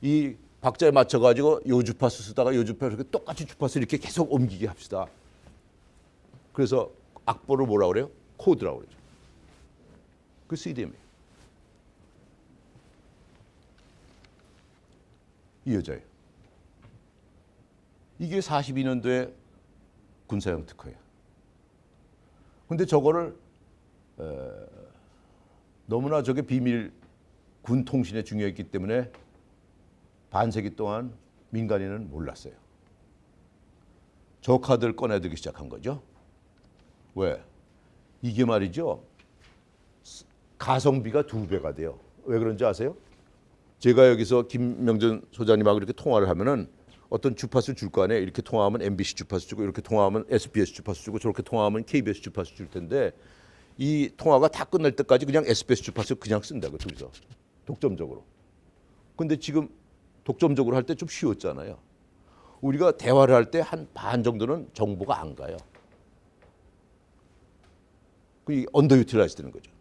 Speaker 1: 이 박자에 맞춰 가지고 요 주파수 쓰다가 요 주파수 이렇게 똑같이 주파수 이렇게 계속 옮기게 합시다. 그래서 악보를 뭐라 그래요? 코드라고 그러죠. 그 CDM이에요. 이 여자예요. 이게 42년도에 군사용 특허예요. 근데 저거를 너무나 저게 비밀 군 통신에 중요했기 때문에 반세기 동안 민간인은 몰랐어요. 저 카드를 꺼내들기 시작한 거죠. 왜? 이게 말이죠. 가성비가 2배가 돼요. 왜 그런지 아세요? 제가 여기서 김명전 소장님하고 이렇게 통화를 하면은 어떤 주파수 줄 거 아니에요. 이렇게 통화하면 MBC 주파수 주고 이렇게 통화하면 SBS 주파수 주고 저렇게 통화하면 KBS 주파수 줄 텐데 이 통화가 다 끝날 때까지 그냥 SBS 주파수 그냥 쓴다고 둘이서 독점적으로. 근데 지금 독점적으로 할 때 좀 쉬웠잖아요. 우리가 대화를 할 때 한 반 정도는 정보가 안 가요. 그게 언더유틸라이즈 되는 거죠.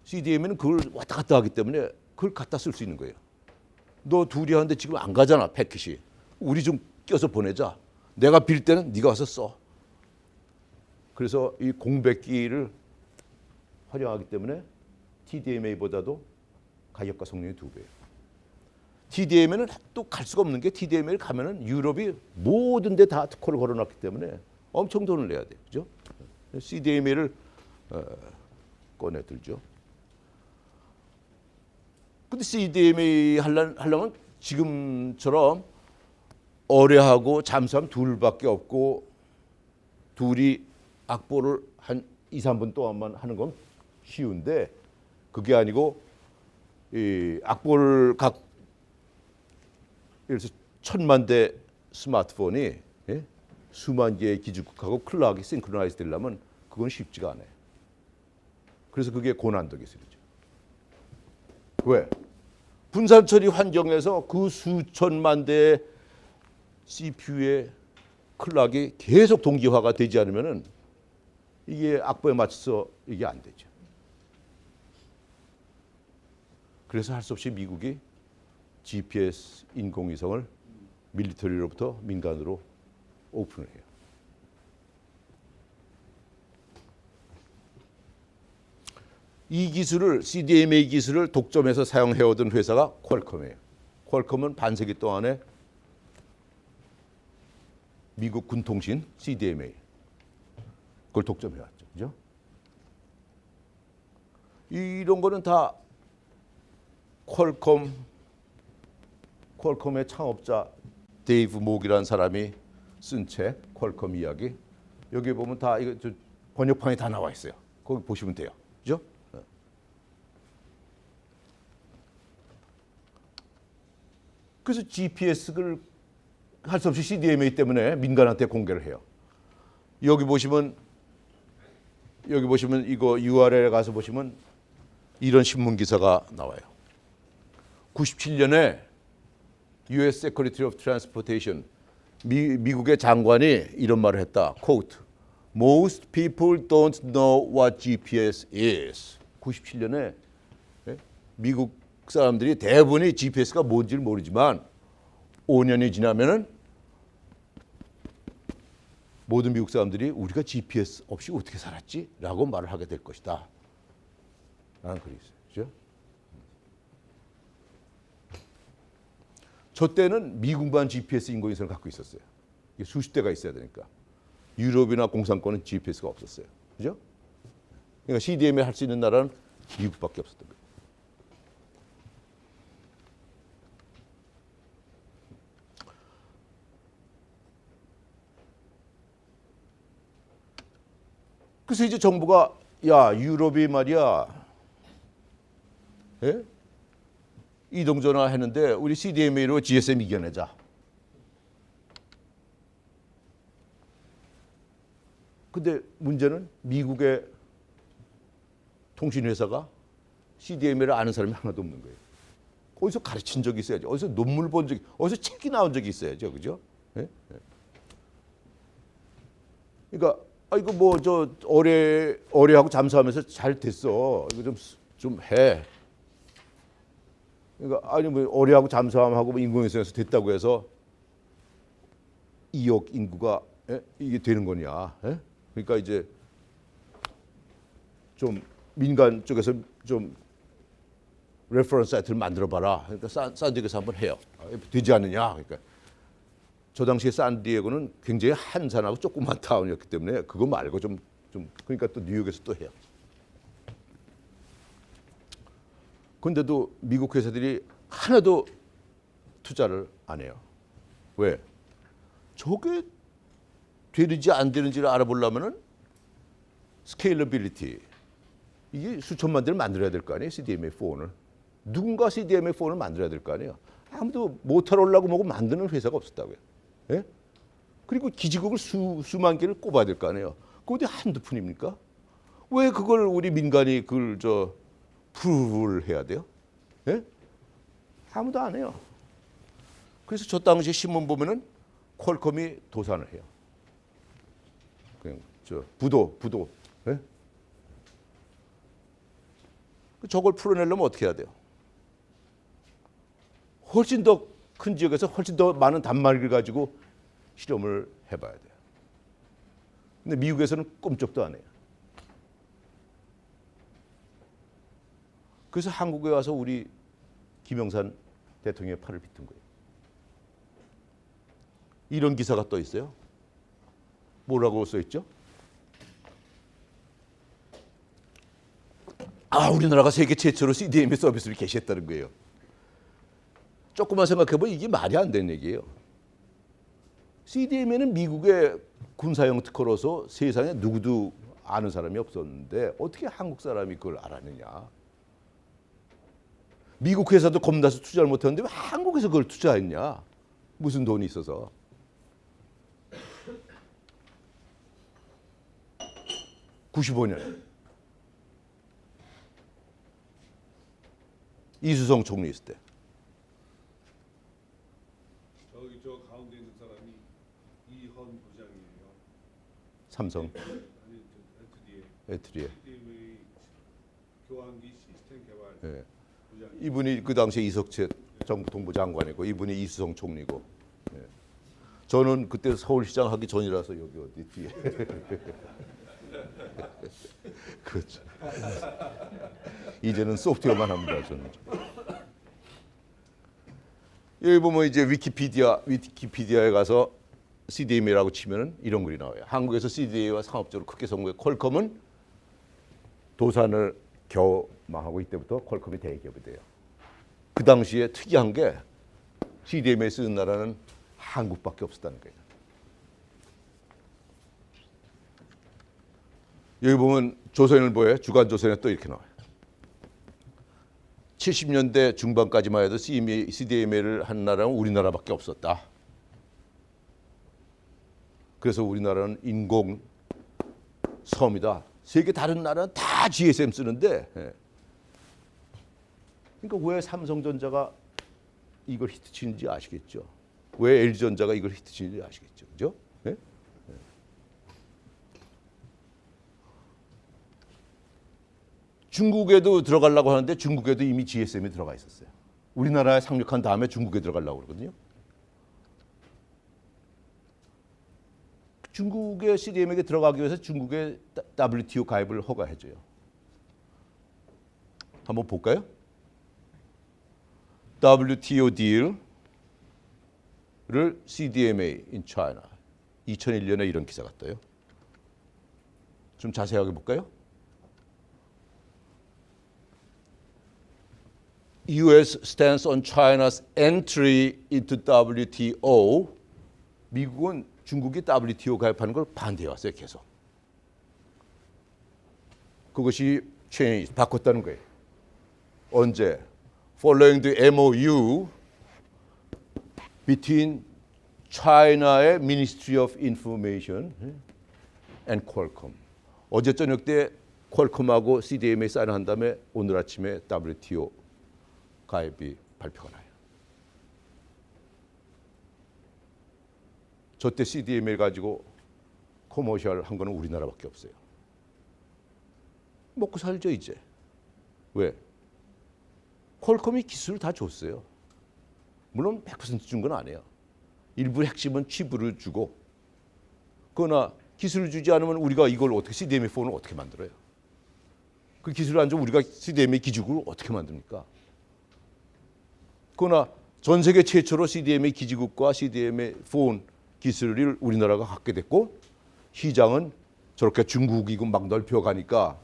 Speaker 1: CDM에는 그걸 왔다 갔다 하기 때문에 그걸 갖다 쓸 수 있는 거예요. 너 둘이 하는데 지금 안 가잖아, 패킷이. 우리 좀 껴서 보내자. 내가 빌 때는 네가 와서 써. 그래서 이 공백기를 활용하기 때문에 TDMA보다도 가격과 성능이 2배예요. TDMA는 또 갈 수가 없는 게 TDMA를 가면은 유럽이 모든 데 다 특허를 걸어놨기 때문에 엄청 돈을 내야 돼요. 그죠? CDMA를 꺼내들죠. 근데 CDMA 하려면 지금처럼 어뢰하고 잠수함 둘밖에 없고 둘이 악보를 한 2, 3분 동안만 하는 건 쉬운데 그게 아니고 이 악보를 각 예를 들어서 1000만 대 스마트폰이 수만 개의 기축국하고 클락이 싱크로나이즈 되려면 그건 쉽지가 않아요. 그래서 그게 고난도 기술이죠. 왜? 분산 처리 환경에서 그 수천만 대의 CPU의 클락이 계속 동기화가 되지 않으면은 이게 악보에 맞춰서 이게 안 되죠. 그래서 할 수 없이 미국이 GPS 인공위성을 밀리터리로부터 민간으로 오픈을 해요. 이 기술을 CDMA 기술을 독점해서 사용해오던 회사가 퀄컴이에요. 퀄컴은 반세기 동안에 미국 군통신 CDMA 그걸 독점해왔죠. 그죠? 이런 거는 다 퀄컴의 창업자 데이브 목이라는 사람이 쓴 책, 퀄컴 이야기. 여기 보면 다 이거 번역판이 다 나와 있어요. 거기 보시면 돼요. 그죠? 그래서 GPS를 할 수 없이 CDMA 때문에 민간한테 공개를 해요. 여기 보시면 이거 URL에 가서 보시면 이런 신문 기사가 나와요. 97년에 US Secretary of Transportation 미국의 장관이 이런 말을 했다. Quote, Most people don't know what GPS is. 97년에 미국 사람들이 대부분이 GPS가 뭔지를 모르지만 5년이 지나면은 모든 미국 사람들이 우리가 GPS 없이 어떻게 살았지? 라고 말을 하게 될 것이다. 라는 글이 있어요. 그죠? 저 때는 미국만 GPS 인공위성을 갖고 있었어요. 이게 수십 대가 있어야 되니까. 유럽이나 공산권은 GPS가 없었어요. 그죠? 그러니까 CDMA 할 수 있는 나라는 미국밖에 없었던 거예요. 그래서 이제 정부가 야 유럽이 말이야 이동전화 했는데 우리 CDMA로 GSM 이겨내자. 근데 문제는 미국의 통신회사가 CDMA를 아는 사람이 하나도 없는 거예요. 어디서 가르친 적이 있어야죠. 어디서 논문 본 적이, 어디서 책이 나온 적이 있어야죠. 그죠? 그러니까 아 이거 뭐 저 어뢰하고 잠수하면서 잘 됐어. 이거 좀 해. 그러니까 아니 뭐 어뢰하고 잠수함하고 뭐 인공위성에서 됐다고 해서 2억 인구가 이게 되는 거냐? 그러니까 이제 좀 민간 쪽에서 좀 레퍼런스 사이트를 만들어 봐라. 그러니까 샌디에고에서 한번 해요. 되지 않느냐? 그러니까 저 당시에 샌디에고는 굉장히 한산하고 조그만 타운이었기 때문에 그거 말고 좀 그러니까 또 뉴욕에서 또 해요. 그런데도 미국 회사들이 하나도 투자를 안 해요. 왜? 저게 되는지 안 되는지를 알아보려면은 스케일러빌리티 이게 수천만 대를 만들어야 될 거 아니에요. CDMA4를 누군가 CDMA4를 만들어야 될 거 아니에요. 아무도 모터롤라고 뭐고 만드는 회사가 없었다고요. 예? 그리고 기지국을 수만 개를 꼽아야 될 거 아니에요. 그거 어디 한두 푼입니까? 왜 그걸 우리 민간이 그걸 프루브를 해야 돼요? 예? 아무도 안 해요. 그래서 저 당시 신문 보면은 퀄컴이 도산을 해요. 그냥 부도. 예? 저걸 풀어내려면 어떻게 해야 돼요? 훨씬 더 큰 지역에서 훨씬 더 많은 단말기를 가지고 실험을 해봐야 돼요. 근데 미국에서는 꼼짝도 안 해요. 그래서 한국에 와서 우리 김영삼 대통령의 팔을 비튼 거예요. 이런 기사가 떠 있어요. 뭐라고 써 있죠? 우리나라가 세계 최초로 CDMA 서비스를 개시했다는 거예요. 조금만 생각해보면 이게 말이 안 되는 얘기예요. CDMA는 미국의 군사용 특허로서 세상에 누구도 아는 사람이 없었는데 어떻게 한국 사람이 그걸 알았느냐. 미국 회사도 겁나서 투자를 못했는데 왜 한국에서 그걸 투자했냐. 무슨 돈이 있어서. (95년) 이수성 총리 있을 때.
Speaker 2: 저 가운데 있는 사람이 이현 부장이에요.
Speaker 1: 삼성.
Speaker 2: 아니
Speaker 1: 에트리에.
Speaker 2: CDMA 교환기 시스템 개발
Speaker 1: 예.
Speaker 2: 부장.
Speaker 1: 이분이 그 당시에 이석채 정통부 장관이고 이분이 이수성 총리고. 예. 저는 그때 서울시장 하기 전이라서 여기 어디 뒤에. 그렇죠. 이제는 소프트웨어만 합니다. 저는. 여기 보면 이제 위키피디아에 가서 CDMA라고 치면은 이런 글이 나와요. 한국에서 CDMA와 상업적으로 크게 성공한 퀄컴은 도산을 겨망하고 이때부터 퀄컴이 대기업이 돼요. 그 당시에 특이한 게 CDMA 쓰는 나라는 한국밖에 없었다는 거예요. 여기 보면 조선일보에 주간조선에 또 이렇게 나와요. 70년대 중반까지만 해도 CDMA를 한 나라는 우리나라밖에 없었다. 그래서 우리나라는 인공 섬이다. 세계 다른 나라는 다 GSM 쓰는데, 그러니까 왜 삼성전자가 이걸 히트치는지 아시겠죠? 왜 LG전자가 이걸 히트치는지 아시겠죠? 그죠? 네? 중국에도 들어가려고 하는데 중국에도 이미 GSM이 들어가 있었어요. 우리나라에 상륙한 다음에 중국에 들어가려고 그러거든요. 중국의 CDM에게 들어가기 위해서 중국의 WTO 가입을 허가해줘요. 한번 볼까요? WTO 딜을 CDMA in China 2001년에 이런 기사가 떠요. 좀 자세하게 볼까요? U.S. stands on China's entry into WTO. 미국은 중국이 WTO 가입하는 걸 반대해왔어요, 계속. 그것이 바꿨다는 거예요. 언제? Following the MOU between China의 Ministry of Information and Qualcomm. 어제 저녁 때 퀄컴하고 CDMA 사인한 다음에 오늘 아침에 WTO 가입이 발표가 나요. 저때 CDMA 가지고 커머셜 한 거는 우리나라밖에 없어요. 먹고 살죠 이제. 왜? 퀄컴이 기술을 다 줬어요. 물론 100% 준 건 아니에요. 일부 핵심은 칩을 주고, 그러나 기술을 주지 않으면 우리가 이걸 어떻게 CDMA 폰을 어떻게 만들어요? 그 기술을 안 주면 우리가 CDMA 기지국을 어떻게 만듭니까? 그러나 전 세계 최초로 CDMA 기지국과 CDMA 폰 기술을 우리나라가 갖게 됐고, 시장은 저렇게 중국이고 막 넓혀가니까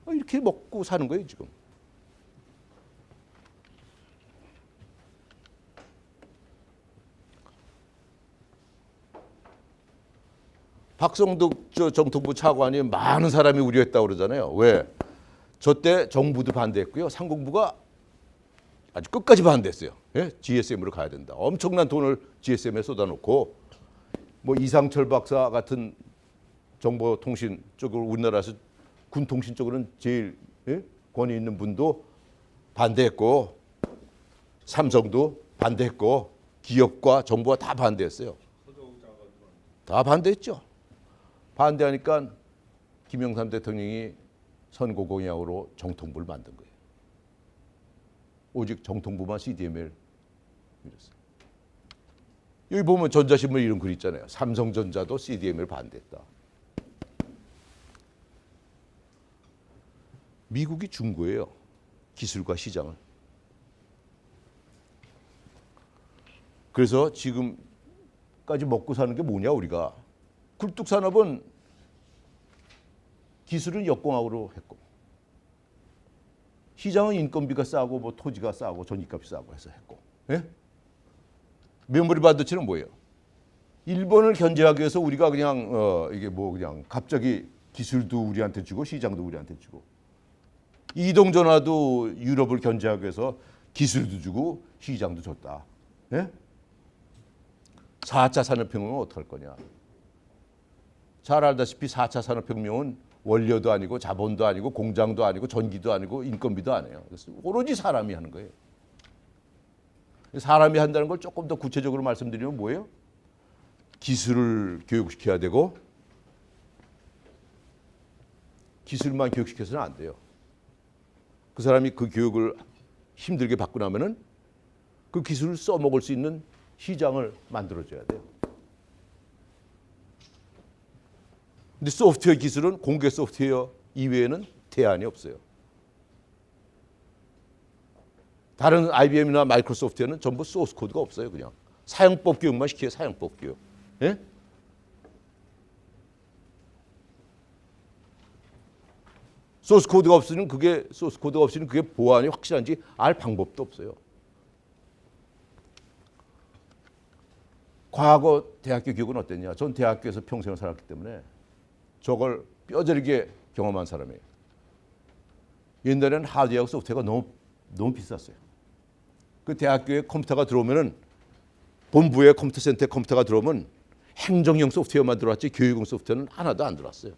Speaker 1: 이렇게 먹고 사는 거예요 지금. 박성덕 정통부 차관이 많은 사람이 우려했다고 그러잖아요. 왜? 저 때 정부도 반대했고요. 상공부가 아주 끝까지 반대했어요. 예? GSM으로 가야 된다. 엄청난 돈을 GSM에 쏟아놓고, 뭐 이상철 박사 같은 정보통신 쪽으로 우리나라에서 군통신 쪽으로는 제일 권위 있는 분도 반대했고, 삼성도 반대했고, 기업과 정부가 다 반대했어요. 다 반대했죠. 반대하니까 김영삼 대통령이 선거 공약으로 정통부를 만든 거예요. 오직 정통부만 CDMA를 밀었어요. 여기 보면 전자신문 이런 글 있잖아요. 삼성전자도 CDMA를 반대했다. 미국이 준 거예요. 기술과 시장을. 그래서 지금까지 먹고 사는 게 뭐냐 우리가. 굴뚝산업은 기술은 역공학으로 했고, 시장은 인건비가 싸고 뭐 토지가 싸고 전기값이 싸고 해서 했고, 예? 메모리 반도체는 뭐예요? 일본을 견제하기 위해서 우리가 그냥 이게 뭐 그냥 갑자기 기술도 우리한테 주고 시장도 우리한테 주고, 이동전화도 유럽을 견제하기 위해서 기술도 주고 시장도 줬다. 예? 4차 산업혁명은 어떻게 할 거냐? 잘 알다시피 4차 산업혁명은 원료도 아니고 자본도 아니고 공장도 아니고 전기도 아니고 인건비도 아니에요. 그래서 오로지 사람이 하는 거예요. 사람이 한다는 걸 조금 더 구체적으로 말씀드리면 뭐예요? 기술을 교육시켜야 되고, 기술만 교육시켜서는 안 돼요. 그 사람이 그 교육을 힘들게 받고 나면은 그 기술을 써먹을 수 있는 시장을 만들어줘야 돼요. 근데 소프트웨어 기술은 공개 소프트웨어 이외에는 대안이 없어요. 다른 IBM이나 마이크로소프트에는 전부 소스 코드가 없어요. 그냥 사용법 교육만 시켜요. 사용법 교육. 예? 소스 코드가 없으면 그게 보안이 확실한지 알 방법도 없어요. 과거 대학교 교육은 어땠냐? 전 대학교에서 평생을 살았기 때문에 저걸 뼈저리게 경험한 사람이에요. 옛날에는 하드웨어하고 소프트웨어가 너무 비쌌어요. 그 대학교에 컴퓨터가 들어오면은, 본부에 컴퓨터 센터에 컴퓨터가 들어오면 행정형 소프트웨어만 들어왔지 교육용 소프트웨어는 하나도 안 들어왔어요.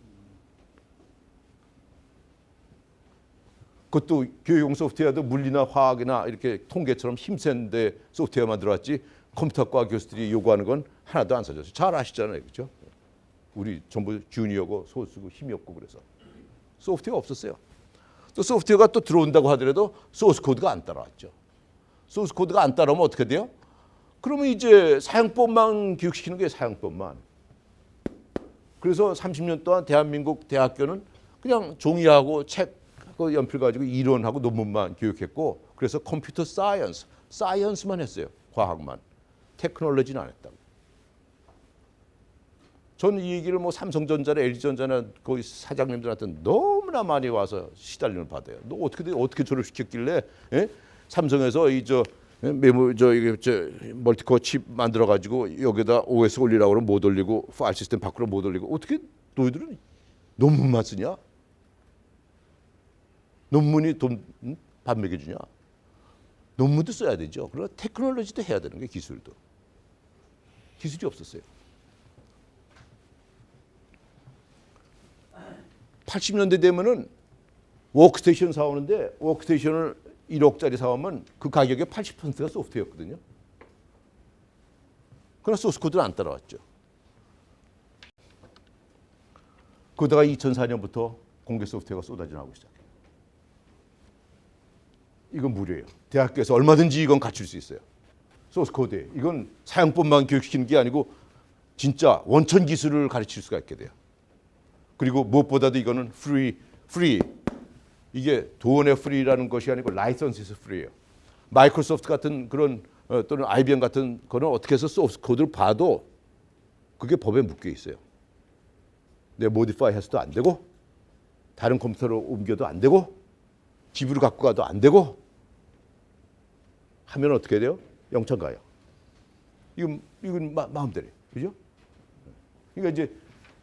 Speaker 1: 그것도 교육용 소프트웨어도 물리나 화학이나 이렇게 통계처럼 힘센데 소프트웨어만 들어왔지 컴퓨터과 교수들이 요구하는 건 하나도 안 써졌어요. 잘 아시잖아요. 그렇죠? 우리 전부 주니어고 소수고 힘이 없고 그래서 소프트웨어가 없었어요. 또 소프트웨어가 또 들어온다고 하더라도 소스 코드가 안 따라왔죠. 소스 코드가 안 따라오면 어떻게 돼요? 그러면 이제 사용법만 교육시키는 게 사용법만. 그래서 30년 동안 대한민국 대학교는 그냥 종이하고 책하고 연필 가지고 이론하고 논문만 교육했고, 그래서 컴퓨터 사이언스만 했어요. 과학만. 테크놀로지는 안 했다고. 저는 이 얘기를 뭐 삼성전자나 LG전자나 거기 사장님들한테 너무나 많이 와서 시달림을 받아요. 너 어떻게 졸업시켰길래 삼성에서 멀티코어 칩 만들어 가지고 여기다 OS 올리라고 그러면 못 올리고 파일 시스템 밖으로 못 올리고 어떻게 너희들은 논문만 쓰냐? 논문이 밥 먹여주냐? 논문도 써야 되죠. 그러나 테크놀로지도 해야 되는 게 기술이 없었어요. 80년대 되면은 워크스테이션 사오는데 워크스테이션을 1억짜리 사오면 그 가격의 80%가 소프트웨어였거든요. 그러나 소스 코드는 안 따라왔죠. 그러다가 2004년부터 공개 소프트웨어가 쏟아져 나오기 시작해요. 이건 무료예요. 대학교에서 얼마든지 이건 갖출 수 있어요. 소스 코드에. 이건 사용법만 교육시키는 게 아니고 진짜 원천 기술을 가르칠 수가 있게 돼요. 그리고 무엇보다도 이거는 free. 이게 돈의 free라는 것이 아니고 라이선스에서 free예요. 마이크로소프트 같은 그런 또는 IBM 같은 거는 어떻게 해서 소스 코드를 봐도 그게 법에 묶여 있어요. 내가 모디파이 해서도 안 되고 다른 컴퓨터로 옮겨도 안 되고 집으로 갖고 가도 안 되고 하면 어떻게 돼요? 영장 가요. 이건 마음대로, 그죠? 그러니까 이제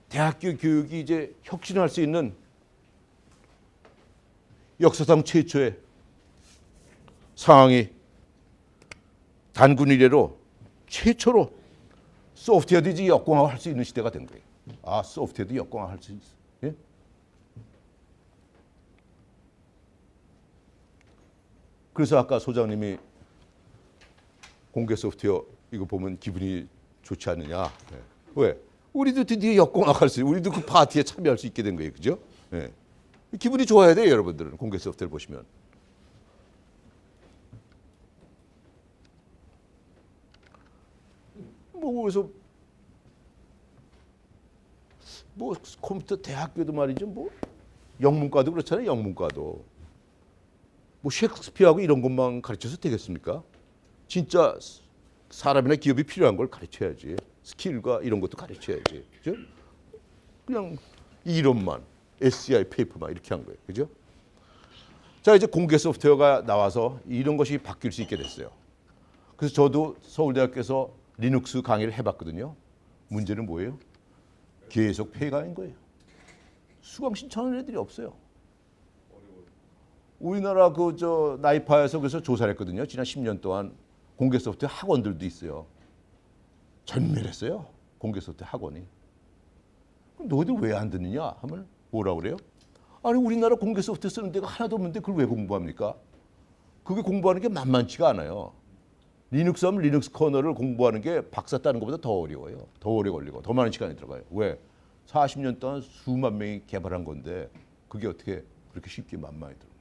Speaker 1: 대학교 교육이 이제 혁신할 수 있는 역사상 최초의 상황이 단군 이래로 최초로 소프트웨어도 이제 역공화할 수 있는 시대가 된 거예요. 아, 소프트웨어도 역공화할 수 있어. 예? 그래서 아까 소장님이 공개 소프트웨어 이거 보면 기분이 좋지 않느냐. 예. 왜? 우리도 드디어 역공학할 수 있어요. 우리도 그 파티에 참여할 수 있게 된 거예요. 그죠? 예. 기분이 좋아야 돼요. 여러분들은 공개 소프트웨어를 보시면. 뭐 그래서 뭐 컴퓨터 대학교도 말이죠. 뭐 영문과도 그렇잖아요. 영문과도. 뭐 셰익스피어하고 이런 것만 가르쳐서 되겠습니까? 진짜 사람이나 기업이 필요한 걸 가르쳐야지. 스킬과 이런 것도 가르쳐야지. 그죠? 그냥 이론만, SCI 페이퍼만 이렇게 한 거예요. 그죠? 자, 이제 공개 소프트웨어가 나와서 이런 것이 바뀔 수 있게 됐어요. 그래서 저도 서울대학교에서 리눅스 강의를 해봤거든요. 문제는 뭐예요? 계속 폐가인 거예요. 수강 신청하는 애들이 없어요. 우리나라 나이파에서 그래서 조사를 했거든요. 지난 10년 동안 공개 소프트웨어 학원들도 있어요. 전멸했어요. 공개 소프트웨어 학원이. 그럼 너희들 왜 안 듣느냐 하면 뭐라 그래요? 아니 우리나라 공개 소프트웨어 쓰는 데가 하나도 없는데 그걸 왜 공부합니까? 그게 공부하는 게 만만치가 않아요. 리눅스 하면 리눅스 커널을 공부하는 게 박사 따는 것보다 더 어려워요. 더 오래 걸리고 더 많은 시간이 들어가요. 왜? 40년 동안 수만 명이 개발한 건데 그게 어떻게 그렇게 쉽게 만만히 들어요?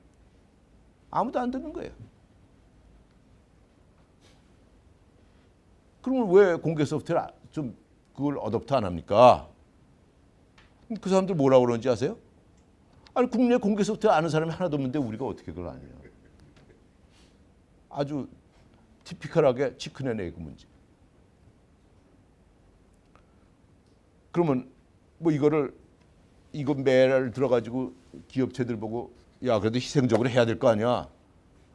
Speaker 1: 아무도 안 듣는 거예요. 그러면 왜 공개 소프트웨어를 좀 그걸 어댑트 안 합니까? 그 사람들 뭐라고 그러는지 아세요? 아니 국내 공개 소프트웨어 아는 사람이 하나도 없는데 우리가 어떻게 그걸 아냐. 아주 티피컬하게 치크네 에그 문제. 그러면 뭐 이거 매를 들어가지고 기업체들 보고 야 그래도 희생적으로 해야 될 거 아니야.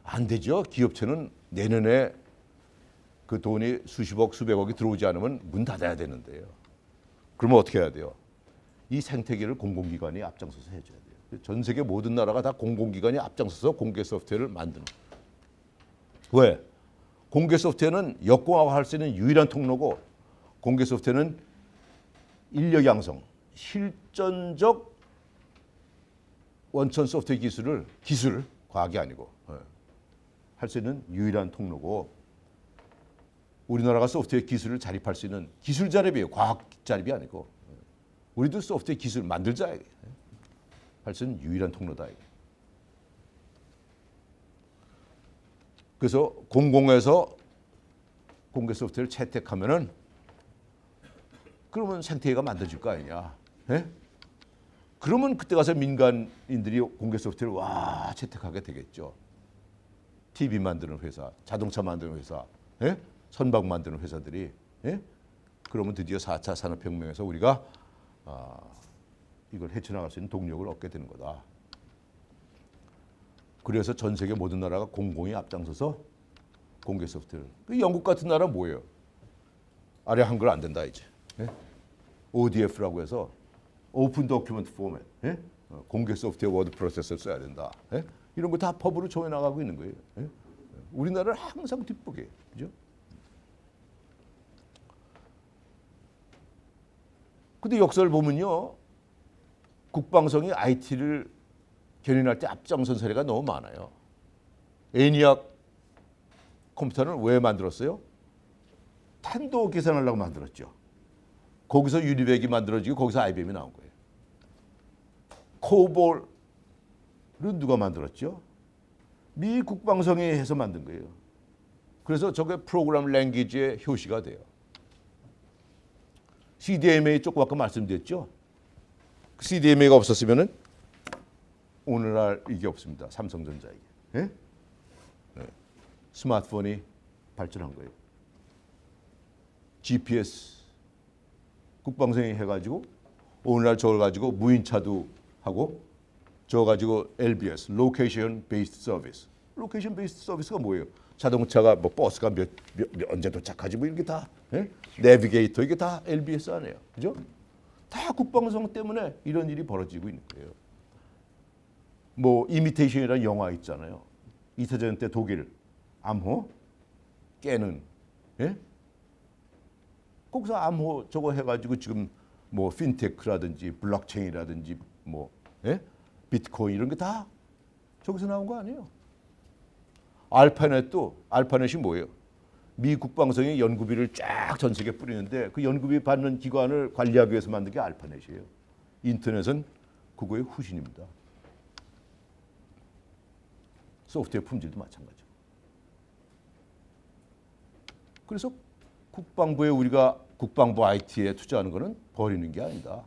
Speaker 1: 안 되죠. 기업체는 내년에 그 돈이 수십억 수백억이 들어오지 않으면 문 닫아야 되는데요. 그러면 어떻게 해야 돼요? 이 생태계를 공공기관이 앞장서서 해줘야 돼요. 전 세계 모든 나라가 다 공공기관이 앞장서서 공개 소프트웨어를 만드는 거예요. 왜? 공개 소프트웨어는 역공화할 수 있는 유일한 통로고 공개 소프트웨어는 인력 양성, 실전적 원천 소프트웨어 기술을 과학이 아니고 할 수 있는 유일한 통로고 우리나라가 소프트웨어 기술을 자립할 수 있는 기술 자립이에요. 과학 자립이 아니고 우리도 소프트웨어 기술 만들자 할 수 있는 유일한 통로다. 그래서 공공에서 공개 소프트웨어를 채택하면은 그러면 생태계가 만들어질 거 아니냐. 예? 그러면 그때 가서 민간인들이 공개 소프트웨어를 와 채택하게 되겠죠. TV 만드는 회사, 자동차 만드는 회사, 예? 선박 만드는 회사들이 예? 그러면 드디어 4차 산업혁명에서 우리가 이걸 헤쳐나갈 수 있는 동력을 얻게 되는 거다. 그래서 전 세계 모든 나라가 공공이 앞장서서 공개 소프트웨어. 영국 같은 나라 뭐예요? 아래 한글 안 된다 이제. 예? ODF라고 해서 오픈 도큐멘트 포맷. 예? 공개 소프트웨어 워드 프로세서를 써야 된다. 예? 이런 거 다 법으로 정해 나가고 있는 거예요. 예? 우리나라는 항상 뒷북이에요. 그죠? 근데 역사를 보면요. 국방성이 IT를 견인할 때 앞장선 사례가 너무 많아요. 애니악 컴퓨터는 왜 만들었어요? 탄도 계산하려고 만들었죠. 거기서 유니백이 만들어지고 거기서 IBM이 나온 거예요. 코볼은 누가 만들었죠? 미 국방성이 해서 만든 거예요. 그래서 저게 프로그램 랭귀지의 효시가 돼요. CDMA 조금 아까 말씀드렸죠? CDMA가 없었으면은 오늘날 이게 없습니다. 삼성전자에게. 예? 네. 스마트폰이 발전한 거예요. GPS 국방성이 해가지고 오늘날 저걸 가지고 무인차도 하고 저거 가지고 LBS Location Based Service. Location Based Service가 뭐예요? 자동차가 뭐 버스가 언제 도착하지 뭐 이게 다 내비게이터 이게 다 LBS 아니에요, 그죠? 다 국방성 때문에 이런 일이 벌어지고 있는 거예요. 뭐 이미테이션이라는 영화 있잖아요. 2차 대전 때 독일 암호 깨는, 예? 거기서 암호 저거 해가지고 지금 뭐 핀테크라든지 블록체인이라든지 뭐 비트코인 이런 게 다 저기서 나온 거 아니에요? 알파넷이 뭐예요? 미 국방성이 연구비를 쫙 전 세계에 뿌리는데 그 연구비 받는 기관을 관리하기 위해서 만든 게 알파넷이에요. 인터넷은 그거의 후신입니다. 소프트웨어 품질도 마찬가지고. 그래서 국방부에 우리가 국방부 IT에 투자하는 거는 버리는 게 아니다.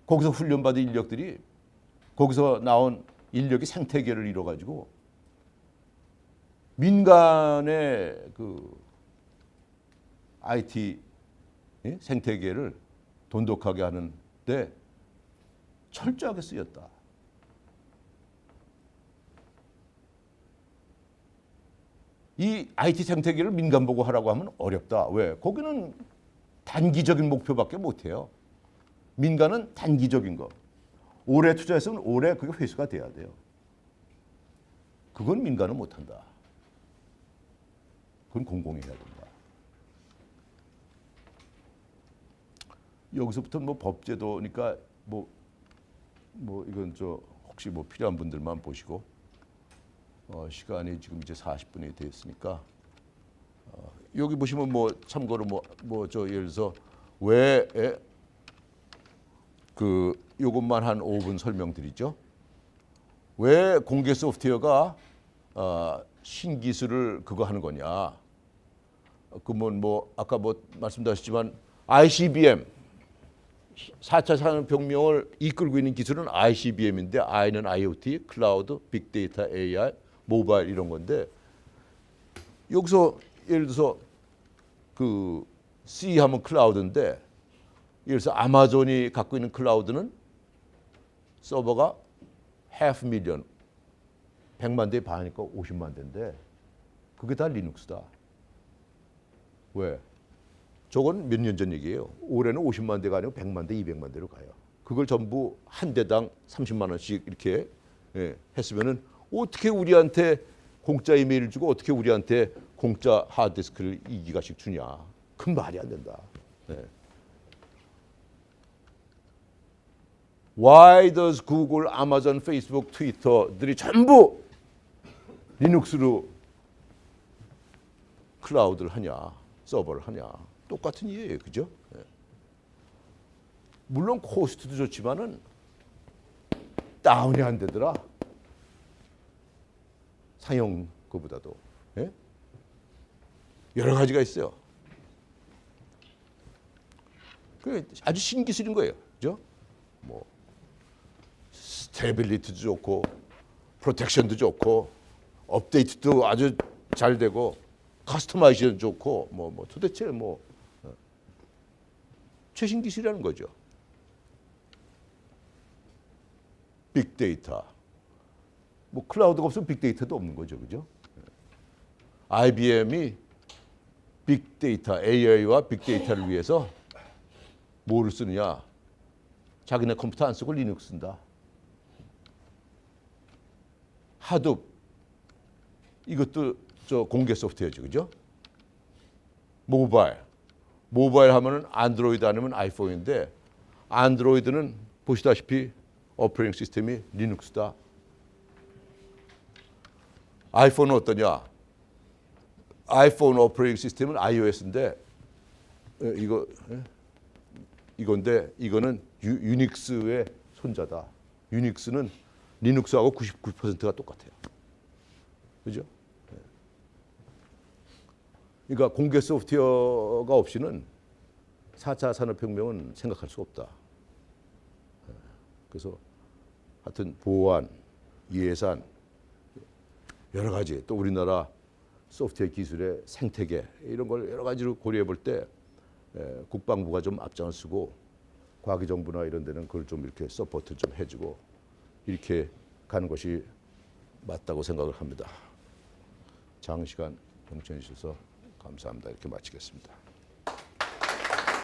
Speaker 1: 거기서 훈련받은 인력들이 거기서 나온 인력이 생태계를 이뤄가지고 민간의 그 IT 생태계를 돈독하게 하는데 철저하게 쓰였다. 이 IT 생태계를 민간 보고 하라고 하면 어렵다. 왜? 거기는 단기적인 목표밖에 못해요. 민간은 단기적인 거. 오래 투자했으면 오래 그게 회수가 돼야 돼요. 그건 민간은 못한다. 그건 공공이 해야 된다. 여기서부터 뭐 법제도니까 뭐 이건 저 혹시 뭐 필요한 분들만 보시고 시간이 지금 이제 40분이 됐으니까 여기 보시면 뭐 참고로 뭐 저 예를 들어서 왜 그 요것만 한 5분 설명드리죠. 왜 공개 소프트웨어가 신기술을 그거 하는 거냐? 그러면 뭐 아까 뭐 말씀드렸지만 ICBM 4차 산업혁명을 이끌고 있는 기술은 ICBM인데 I는 IoT, 클라우드, 빅데이터, AI, 모바일 이런 건데 여기서 예를 들어서 그 C 하면 클라우드인데 예를 들어서 아마존이 갖고 있는 클라우드는 서버가 500,000, 100만 대 반이니까 50만 대인데 그게 다 리눅스다. 왜? 저건 몇 년 전 얘기예요. 올해는 50만 대가 아니고 100만 대, 200만 대로 가요. 그걸 전부 한 대당 30만 원씩 이렇게 했으면은 어떻게 우리한테 공짜 이메일을 주고 어떻게 우리한테 공짜 하드디스크를 2기가씩 주냐. 그건 말이 안 된다. Why does Google, Amazon, Facebook, 트위터들이 전부 리눅스로 클라우드를 하냐, 서버를 하냐. 똑같은 이유예요. 그죠? 물론 코스트도 좋지만은 다운이 안 되더라. 사용 그보다도. 여러 가지가 있어요. 그 아주 신기술인 거예요. 그죠? 뭐 스테빌리티도 좋고 프로텍션도 좋고 업데이트도 아주 잘 되고 커스터마이제이션 좋고 뭐 도대체 뭐 최신 기술이라는 거죠. 빅데이터. 뭐 클라우드가 없으면 빅데이터도 없는 거죠. 그죠? IBM이 빅데이터, AI와 빅데이터를 위해서 뭐를 쓰느냐? 자기네 컴퓨터 안 쓰고 리눅스 쓴다. 하둡. 이것도 저 공개 소프트웨어죠. 그죠? 모바일 하면은 안드로이드 아니면 아이폰인데 안드로이드는 보시다시피 오퍼레이팅 시스템이 리눅스다. 아이폰은 어떠냐? 아이폰 오퍼레이팅 시스템은 iOS인데 이거 이건데 이거는 유닉스의 손자다. 유닉스는 리눅스하고 99%가 똑같아요. 그죠? 그러니까 공개 소프트웨어가 없이는 4차 산업혁명은 생각할 수 없다. 그래서 하여튼 보안, 예산, 여러 가지 또 우리나라 소프트웨어 기술의 생태계 이런 걸 여러 가지로 고려해 볼 때 국방부가 좀 앞장을 쓰고 과기정부나 이런 데는 그걸 좀 이렇게 서포트 좀 해주고 이렇게 가는 것이 맞다고 생각을 합니다. 장시간 경청해 주셔서 감사합니다. 이렇게 마치겠습니다.